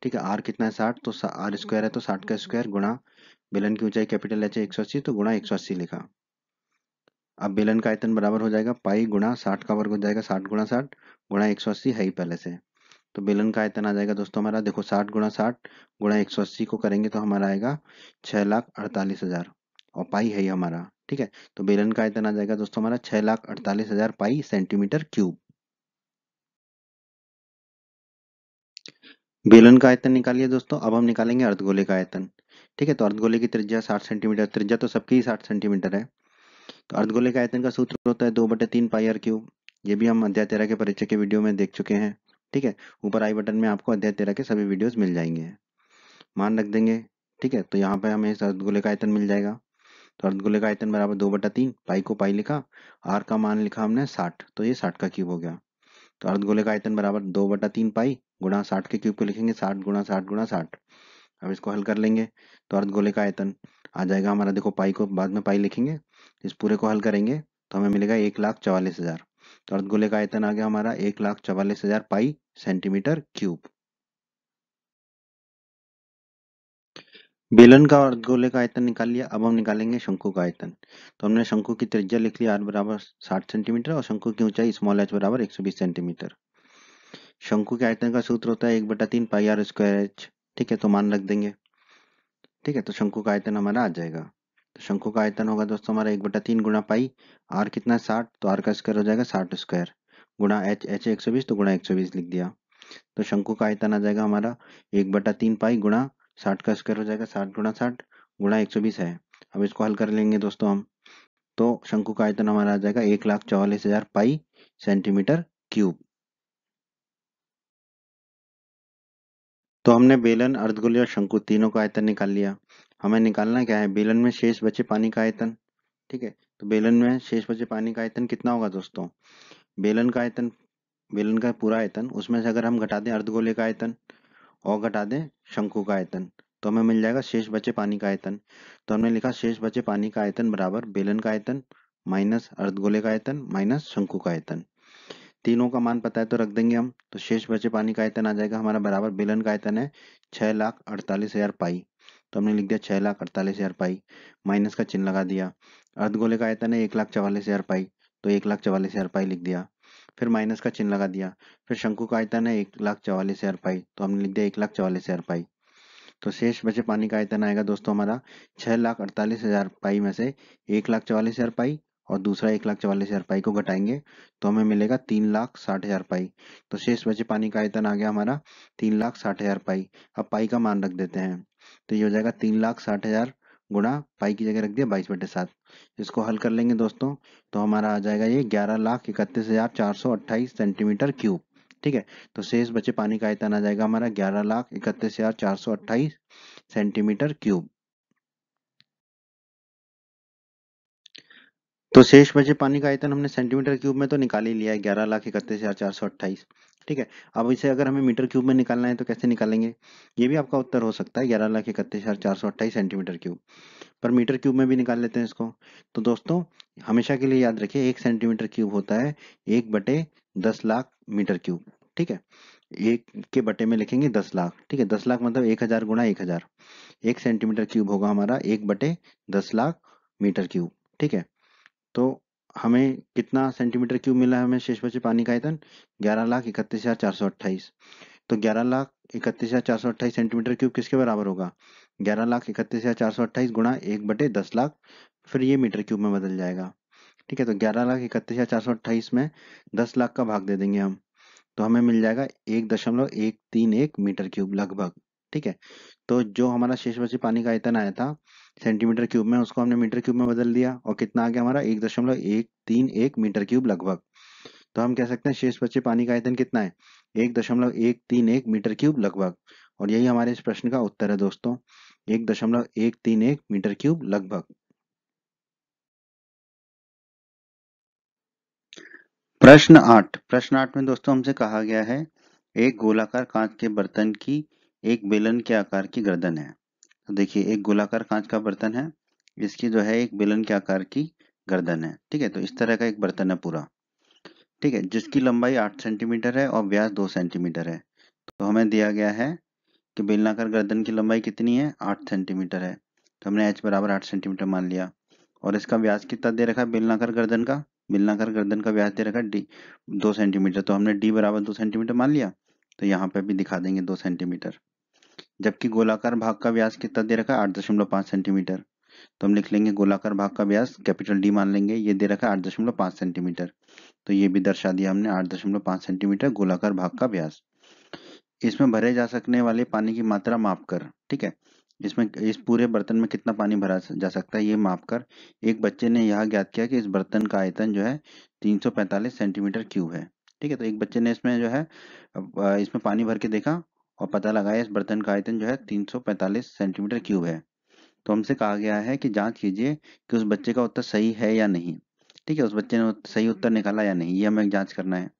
ठीक है, आर कितना है 60, तो आर स्क्वायर है तो 60 का स्क्वायर गुणा बेलन की ऊंचाई कैपिटल एच है 180, तो गुणा 180 लिखा। अब बेलन का आयतन बराबर हो जाएगा पाई गुणा 60 का वर्ग हो जाएगा 60 गुणा 60 गुणा 180 है ही पहले से। तो बेलन का आयतन आ जाएगा दोस्तों हमारा, देखो 60 गुणा 60 गुणा 180 को करेंगे तो हमारा आएगा 6,48,000 और पाई है ही हमारा। ठीक है, तो बेलन का आयतन आ जाएगा दोस्तों हमारा 6,48,000 पाई सेंटीमीटर क्यूब। बेलन का आयतन निकालिए दोस्तों। अब हम निकालेंगे अर्धगोले का आयतन। ठीक है, तो अर्धगोले की त्रिज्या 60 सेंटीमीटर, त्रिज्या तो सबकी ही 60 सेंटीमीटर है। तो अर्धगोले का आयतन का सूत्र होता है 2/3 पाई आर क्यूब। ये भी हम अध्याय 13 के परिचय के वीडियो में देख चुके हैं। ठीक है, ऊपर आई बटन में आपको अध्याय 13 के सभी वीडियोस मिल जाएंगे, मान रख देंगे। ठीक है, तो यहाँ पे हमें इस अर्धगोले का आयतन मिल जाएगा। तो अर्धगोले का आयतन बराबर 2/3, पाई को पाई लिखा, आर का मान लिखा हमने 60, तो ये 60 का क्यूब हो गया। तो अर्धगोले का आयतन बराबर 2/3 पाई गुणा 60 के क्यूब को लिखेंगे 60 गुणा 60 गुणा 60। अब इसको हल कर लेंगे तो अर्धगोले का आयतन आ जाएगा हमारा, देखो पाई को बाद में पाई लिखेंगे, इस पूरे को हल करेंगे तो हमें मिलेगा 1,44,000। तो अर्धगोले का आयतन आ गया हमारा 1,44,000 पाई सेंटीमीटर क्यूब। बेलन का और अर्धगोले का आयतन निकाल लिया। अब हम निकालेंगे शंकु का आयतन। तो हमने शंकु की त्रिज्या लिख लिया, आर बराबर 60 सेंटीमीटर और शंकु की ऊंचाई स्मॉल एच बराबर 120 सेंटीमीटर। शंकु के आयतन का सूत्र होता है 1/3 पाई आर स्क्वायर एच। ठीक है, तो मान रख देंगे। ठीक है, तो शंकु का आयतन हमारा आ जाएगा। तो शंकु का आयतन होगा दोस्तों हमारा 1/3 गुणा पाई, आर कितना है 60, तो आर का स्क्वायर हो जाएगा 60 स्क्वायर गुणा एच, एच 120 तो गुणा 120 लिख दिया। तो शंकु का आयतन आ जाएगा हमारा 1/3 पाई गुणा 60 का स्क्वायर हो जाएगा 60 गुणा 60 गुणा 120 है। अब इसको हल कर लेंगे दोस्तों हम, तो शंकु का आयतन हमारा आ जाएगा 1,44,000 पाई सेंटीमीटर क्यूब। तो हमने बेलन, अर्धगोले और शंकु तीनों का आयतन निकाल लिया। हमें निकालना क्या है, बेलन में शेष बचे पानी का आयतन। ठीक है, तो बेलन में शेष बचे पानी का आयतन कितना होगा दोस्तों, बेलन का आयतन, बेलन का पूरा आयतन, उसमें से अगर हम घटा दें अर्धगोले का आयतन और घटा दें शंकु का आयतन तो हमें मिल जाएगा शेष बचे पानी का आयतन। तो हमने लिखा शेष बचे पानी का आयतन बराबर बेलन का आयतन माइनस अर्धगोले का आयतन माइनस शंकु का आयतन। तीनों का मान पता है तो रख देंगे हम, तो शेष बचे पानी का आयतन आ जाएगा हमारा बराबर बेलन का आयतन है 6,48,000 पाई, तो हमने लिख दिया 6,48,000 पाई, माइनस का चिन्ह लगा दिया। अर्धगोले का आयतन है 1,44,000 पाई, तो 1,44,000 पाई लिख दिया, फिर माइनस का चिन्ह लगा दिया। फिर शंकु का आयतन है 1,44,000 पाई, तो हमने लिख दिया 1,44,000 पाई। तो शेष बचे पानी का आयतन आएगा दोस्तों हमारा 6,48,000 पाई में से 1,44,000 पाई और दूसरा 1,44,000 पाई को घटाएंगे तो हमें मिलेगा 3,60,000 पाई। तो शेष बचे पानी का आयतन आ गया हमारा 3,60,000 पाई। अब पाई का मान रख देते हैं, तो ये हो जाएगा 3,60,000 गुणा पाई की जगह रख दिया 22/7। इसको हल कर लेंगे दोस्तों तो हमारा आ जाएगा ये 11,31,428 सेंटीमीटर क्यूब। ठीक है, तो शेष बचे पानी का आयतन आ जाएगा हमारा 11,31,428 सेंटीमीटर क्यूब। तो शेष बचे पानी का आयतन हमने सेंटीमीटर क्यूब में तो निकाल ही लिया है 11,31,428। ठीक है, अब इसे अगर हमें मीटर क्यूब में निकालना है तो कैसे निकालेंगे, ये भी आपका उत्तर हो सकता है 11,31,428 सेंटीमीटर क्यूब, पर मीटर क्यूब में भी निकाल लेते हैं इसको। तो दोस्तों हमेशा के लिए याद रखिए 1 सेंटीमीटर क्यूब होता है 1/10 लाख मीटर क्यूब। ठीक है, एक के बटे में लिखेंगे 10 लाख। ठीक है, 10 लाख मतलब 1,000 गुणा 1,000, 1 सेंटीमीटर क्यूब होगा हमारा 1/10 लाख मीटर क्यूब। ठीक है, तो हमें कितना सेंटीमीटर क्यूब मिला है, हमें शेष बचे पानी का आयतन 11,31,428। तो 11,31,428 सेंटीमीटर क्यूब किसके बराबर होगा, 11,31,428 गुणा 1/10 लाख, फिर ये मीटर क्यूब में बदल जाएगा। ठीक है, तो 11,31,428 में 10 लाख का भाग दे देंगे हम, तो हमें मिल जाएगा 1.131 मीटर क्यूब लगभग। ठीक है, तो जो हमारा शेष बचे पानी का आयतन आया था सेंटीमीटर क्यूब में, उसको हमने मीटर क्यूब में बदल दिया और कितना आ गया हमारा 1.131 मीटर क्यूब लगभग। तो हम कह सकते हैं शेष बचे पानी का आयतन कितना है, 1.131 मीटर क्यूब लगभग। और यही हमारे इस प्रश्न का उत्तर है दोस्तों, 1.131 मीटर क्यूब लगभग। प्रश्न 8 में दोस्तों हमसे कहा गया है एक गोलाकार कांच के बर्तन की एक बेलन के आकार की गर्दन है। तो देखिए एक गोलाकार कांच का बर्तन है, इसकी जो है एक बेलन के आकार की गर्दन है। ठीक है, तो इस तरह का एक बर्तन है पूरा। ठीक है, जिसकी लंबाई 8 सेंटीमीटर है और व्यास 2 सेंटीमीटर है। तो हमें दिया गया है कि बेलनाकार गर्दन की लंबाई कितनी है, 8 सेंटीमीटर है। तो हमने h बराबर 8 सेंटीमीटर मान लिया। और इसका व्यास कितना दे रखा है बेलनाकार गर्दन का, बेलनाकार गर्दन का व्यास दे रखा है 2 सेंटीमीटर, तो हमने d बराबर 2 सेंटीमीटर मान लिया। तो यहाँ पे भी दिखा देंगे 2 सेंटीमीटर। जबकि गोलाकार भाग का व्यास कितना दे रखा है, 8.5 सेंटीमीटर। तो हम लिख लेंगे गोलाकार भाग का व्यास कैपिटल डी मान लेंगे, ये दे रखा है 8.5 सेंटीमीटर। तो ये भी दर्शा दिया हमने 8.5 सेंटीमीटर गोलाकार भाग का व्यास। इसमें भरे जा सकने वाले पानी की मात्रा माप कर, ठीक है, इसमें इस पूरे बर्तन में कितना पानी भरा जा सकता है ये माप कर एक बच्चे ने यह ज्ञात किया कि इस बर्तन का आयतन जो है 345 सेंटीमीटर क्यूब है। ठीक है, तो एक बच्चे ने इसमें जो है इसमें पानी भर के देखा और पता लगाया इस बर्तन का आयतन जो है 345 सेंटीमीटर क्यूब है। तो हमसे कहा गया है कि जांच कीजिए कि उस बच्चे का उत्तर सही है या नहीं। ठीक है, उस बच्चे ने सही उत्तर निकाला या नहीं, ये हमें जांच करना है।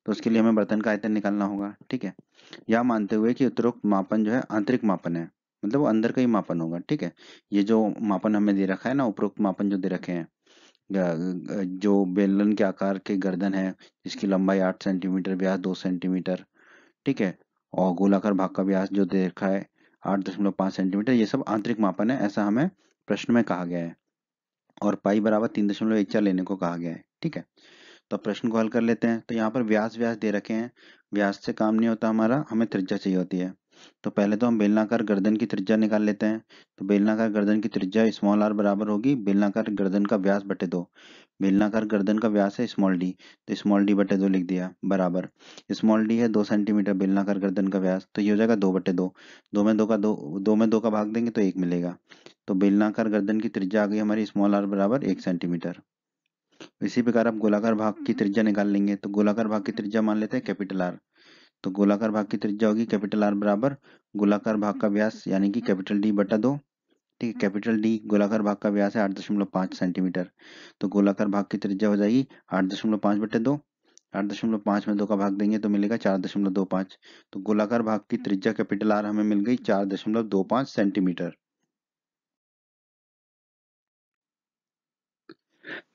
तो उसके लिए हमें बर्तन का आयतन निकालना होगा। ठीक है, यह मानते हुए कि उपरोक्त मापन जो है आंतरिक मापन है, मतलब वो अंदर का ही मापन होगा। ठीक है, ये जो मापन हमें दे रखा है ना, उपरोक्त मापन जो दे रखे हैं, जो बेलन के आकार के गर्दन है जिसकी लंबाई 8 सेंटीमीटर, व्यास 2 सेंटीमीटर, ठीक है, और गोलाकार भाग का व्यास जो दे रखा है 8.5 सेंटीमीटर, ये सब आंतरिक मापन है, ऐसा हमें प्रश्न में कहा गया है। और पाई बराबर 3.14 लेने को कहा गया है। ठीक है, तो प्रश्न को हल कर लेते हैं। तो यहाँ पर व्यास व्यास दे रखे हैं, व्यास से काम नहीं होता हमारा, हमें त्रिज्या चाहिए होती है। तो पहले तो हम बेलनाकार गर्दन की त्रिज्या निकाल लेते हैं। तो बेलनाकार गर्दन की त्रिज्या स्मॉल आर बराबर होगी बेलनाकार गर्दन का व्यास बटे 2। बेलनाकार गर्दन का व्यास है स्मॉल डी, तो स्मॉल डी बटे 2 लिख दिया, बराबर स्मॉल डी है 2 सेंटीमीटर बेलनाकार गर्दन का व्यास, तो ये हो जाएगा 2 बटे 2। 2 में 2 का भाग देंगे तो 1 मिलेगा। तो बेलनाकार गर्दन की त्रिज्या आ गई हमारी स्मॉल आर बराबर 1 सेंटीमीटर। इसी प्रकार आप गोलाकार भाग की त्रिज्या निकाल लेंगे। तो गोलाकार भाग की त्रिज्या मान लेते हैं कैपिटल आर। तो गोलाकार भाग की त्रिज्या होगी कैपिटल आर बराबर गोलाकार भाग का व्यास यानी कि कैपिटल डी बटा 2। ठीक है, कैपिटल डी गोलाकार भाग का व्यास है 8.5 सेंटीमीटर। तो गोलाकार भाग की त्रिज्या हो जाएगी 8.5 बटे 2। 8.5 में 2 का भाग देंगे तो मिलेगा 4.25। तो गोलाकार भाग की त्रिज्या कैपिटल आर हमें मिल गई 4.25 सेंटीमीटर।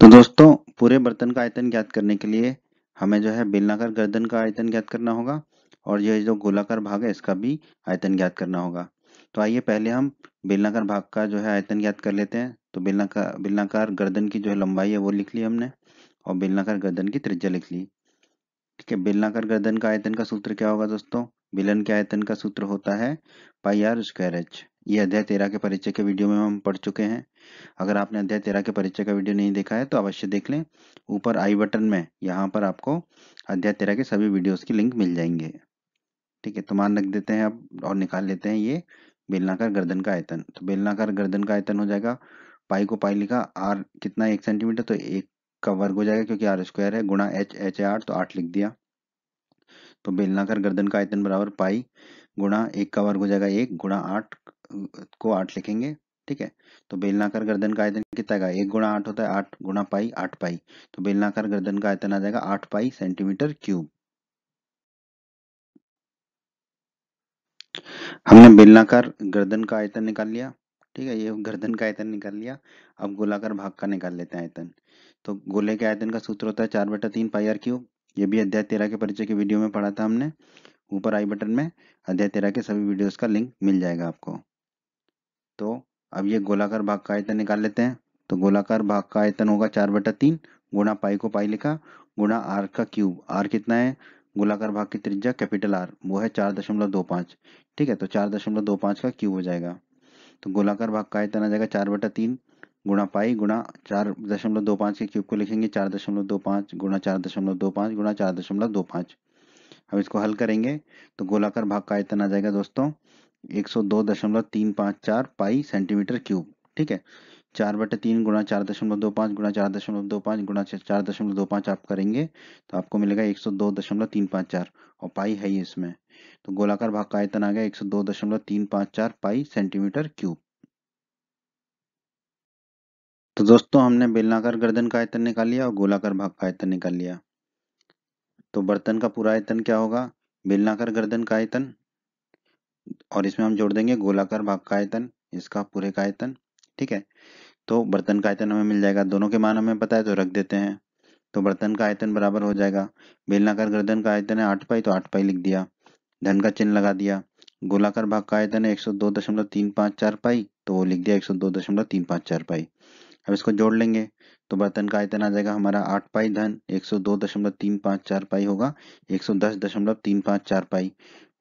तो दोस्तों पूरे बर्तन का आयतन ज्ञात करने के लिए हमें जो है बेलनाकार गर्दन का आयतन ज्ञात करना होगा और यह जो गोलाकार भाग है इसका भी आयतन ज्ञात करना होगा। तो आइए पहले हम बेलनाकार भाग का जो है आयतन ज्ञात कर लेते हैं। तो बेलनाकार गर्दन की जो है लंबाई है वो लिख ली हमने और बेलनाकार गर्दन की त्रिज्या लिख ली। ठीक है, बेलनाकार गर्दन का आयतन का सूत्र क्या होगा दोस्तों, बेलन के आयतन का सूत्र होता है पाई आर स्क्वायर एच। ये अध्याय 13 के परिचय के वीडियो में हम पढ़ चुके हैं। अगर आपने अध्याय 13 के परिचय का वीडियो नहीं देखा है तो अवश्य देख लें। ऊपर आई बटन में यहाँ पर आपको अध्याय 13 के सभी वीडियोस की लिंक मिल जाएंगे। ठीक है, तो मान रख देते हैं अब और निकाल लेते हैं ये बेलनाकार गर्दन का आयतन। तो बेलनाकार गर्दन का आयतन हो जाएगा, पाई को पाई लिखा, आर कितना 1 सेंटीमीटर, तो 1 का वर्ग हो जाएगा क्योंकि आर स्क्वायर है, गुणा एच, एच है 8 तो 8 लिख दिया। तो बेलनाकार गर्दन का आयतन बराबर पाई गुणा 1 का वर्ग हो जाएगा 1 गुणा 8 को 8 लिखेंगे। ठीक है, तो बेलनाकार गर्दन का आयतन कितना आएगा, 1 गुणा 8 होता है 8 गुणा पाई 8 पाई। तो बेलनाकार गर्दन का आयतन आ जाएगा 8 पाई सेंटीमीटर क्यूब। हमने बेलनाकार गर्दन का आयतन निकाल लिया। ठीक है, ये गर्दन का आयतन निकाल लिया। अब गोलाकार भाग का निकाल लेते हैं आयतन। तो गोले के आयतन का सूत्र होता है 4/3 पाई आर क्यूब। ये भी अध्याय 13 के परिचय के वीडियो में पढ़ा था हमने। ऊपर आई बटन में अध्याय 13 के सभी वीडियोस का लिंक मिल जाएगा आपको। तो अब ये गोलाकार भाग का आयतन निकाल लेते हैं। तो गोलाकार भाग का आयतन होगा 4/3 गुणा पाई को पाई लिखा गुणा आर का क्यूब। आर कितना है, गोलाकार भाग की त्रिज्या कैपिटल आर वो है 4.25। ठीक है, तो 4.25 का क्यूब हो जाएगा। तो गोलाकार भाग का आयतन आ जाएगा 4/3 गुणा पाई गुणा 4.25 के क्यूब को लिखेंगे 4.25 गुणा 4.25 गुणा 4.25। अब इसको हल करेंगे तो गोलाकार भाग का आयतन आ जाएगा दोस्तों 102.354 पाई सेंटीमीटर क्यूब। ठीक है, 4/3 गुणा 4.25 गुणा 4.25 गुणा 4.25 आप करेंगे तो आपको मिलेगा 102.354 और पाई है ही इसमें। तो गोलाकार भाग का आयतन आ गया 102.354 पाई सेंटीमीटर क्यूब। तो दोस्तों हमने बेलनाकार गर्दन का आयतन निकाल लिया और गोलाकार भाग का आयतन निकाल लिया। तो बर्तन का पूरा आयतन क्या होगा, बेलनाकार गर्दन का आयतन और इसमें हम जोड़ देंगे गोलाकार भाग का आयतन, इसका पूरे का आयतन। ठीक है, तो बर्तन का आयतन हमें मिल जाएगा, दोनों के मान हमें पता है तो रख देते हैं। तो बर्तन का आयतन बराबर हो जाएगा, बेलनाकार गर्दन का आयतन है 8 पाई तो 8 पाई लिख दिया, धन का चिन्ह लगा दिया, गोलाकार भाग का आयतन है 102.354 पाई, तो वो लिख दिया 102.354 पाई। अब इसको जोड़ लेंगे तो बर्तन का आयतन आ जाएगा हमारा 8 पाई धन 102.354 पाई होगा 110.354 पाई।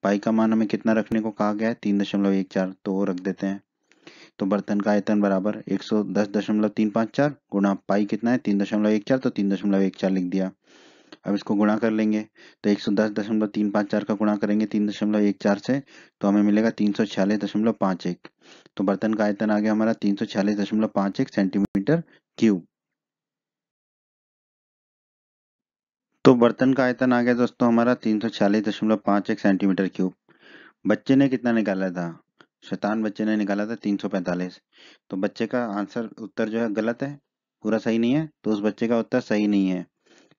पाई का मान हमें कितना रखने को कहा गया है 3.14, तो वो रख देते हैं। तो बर्तन का आयतन बराबर 110.354 गुणा पाई कितना है 3.14, तो 3.14 लिख दिया। अब इसको गुणा कर लेंगे तो 110.354 का गुणा करेंगे 3.14 से, तो हमें मिलेगा 346.51। तो बर्तन का आयतन आ गया हमारा 346.51 सेंटीमीटर क्यूब। तो बर्तन का आयतन आ गया दोस्तों हमारा 346.51 सेंटीमीटर क्यूब। बच्चे ने कितना निकाला था? शैतान बच्चे ने निकाला था 345। तो बच्चे का आंसर उत्तर जो है गलत है, पूरा सही नहीं है, तो उस बच्चे का उत्तर सही नहीं है।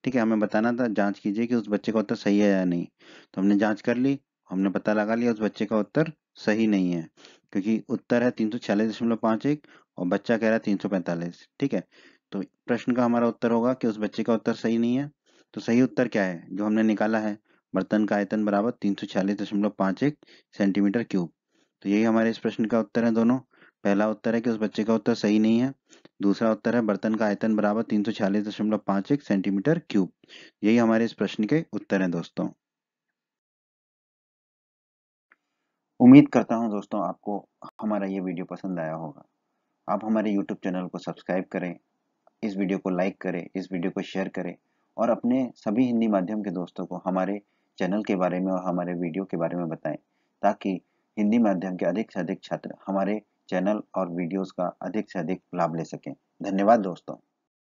ठीक है, हमें बताना था, जांच कीजिए कि उस बच्चे का उत्तर सही है या नहीं। तो हमने जांच कर ली, हमने पता लगा लिया उस बच्चे का उत्तर सही नहीं है, क्योंकि उत्तर है 346.51 और बच्चा कह रहा है 345। ठीक है, तो प्रश्न का हमारा उत्तर होगा कि उस बच्चे का उत्तर सही नहीं है। तो सही उत्तर क्या है जो हमने निकाला है? बर्तन का आयतन बराबर 346.51 सेंटीमीटर क्यूब। तो यही हमारे इस प्रश्न का उत्तर है दोनों। पहला उत्तर है कि उस बच्चे का उत्तर सही नहीं है, दूसरा उत्तर है बर्तन का आयतन बराबर 346.51 सेंटीमीटर क्यूब। यही हमारे इस प्रश्न के उत्तर हैं दोस्तों। उम्मीद करता हूं दोस्तों आपको हमारा ये वीडियो पसंद आया होगा। आप हमारे YouTube चैनल को सब्सक्राइब करें, इस वीडियो को लाइक करें, इस वीडियो को शेयर करें और अपने सभी हिंदी माध्यम के दोस्तों को हमारे चैनल के बारे में और हमारे वीडियो के बारे में बताएं, ताकि हिंदी माध्यम के अधिक से अधिक छात्र हमारे चैनल और वीडियोस का अधिक से अधिक लाभ ले सकें। धन्यवाद दोस्तों।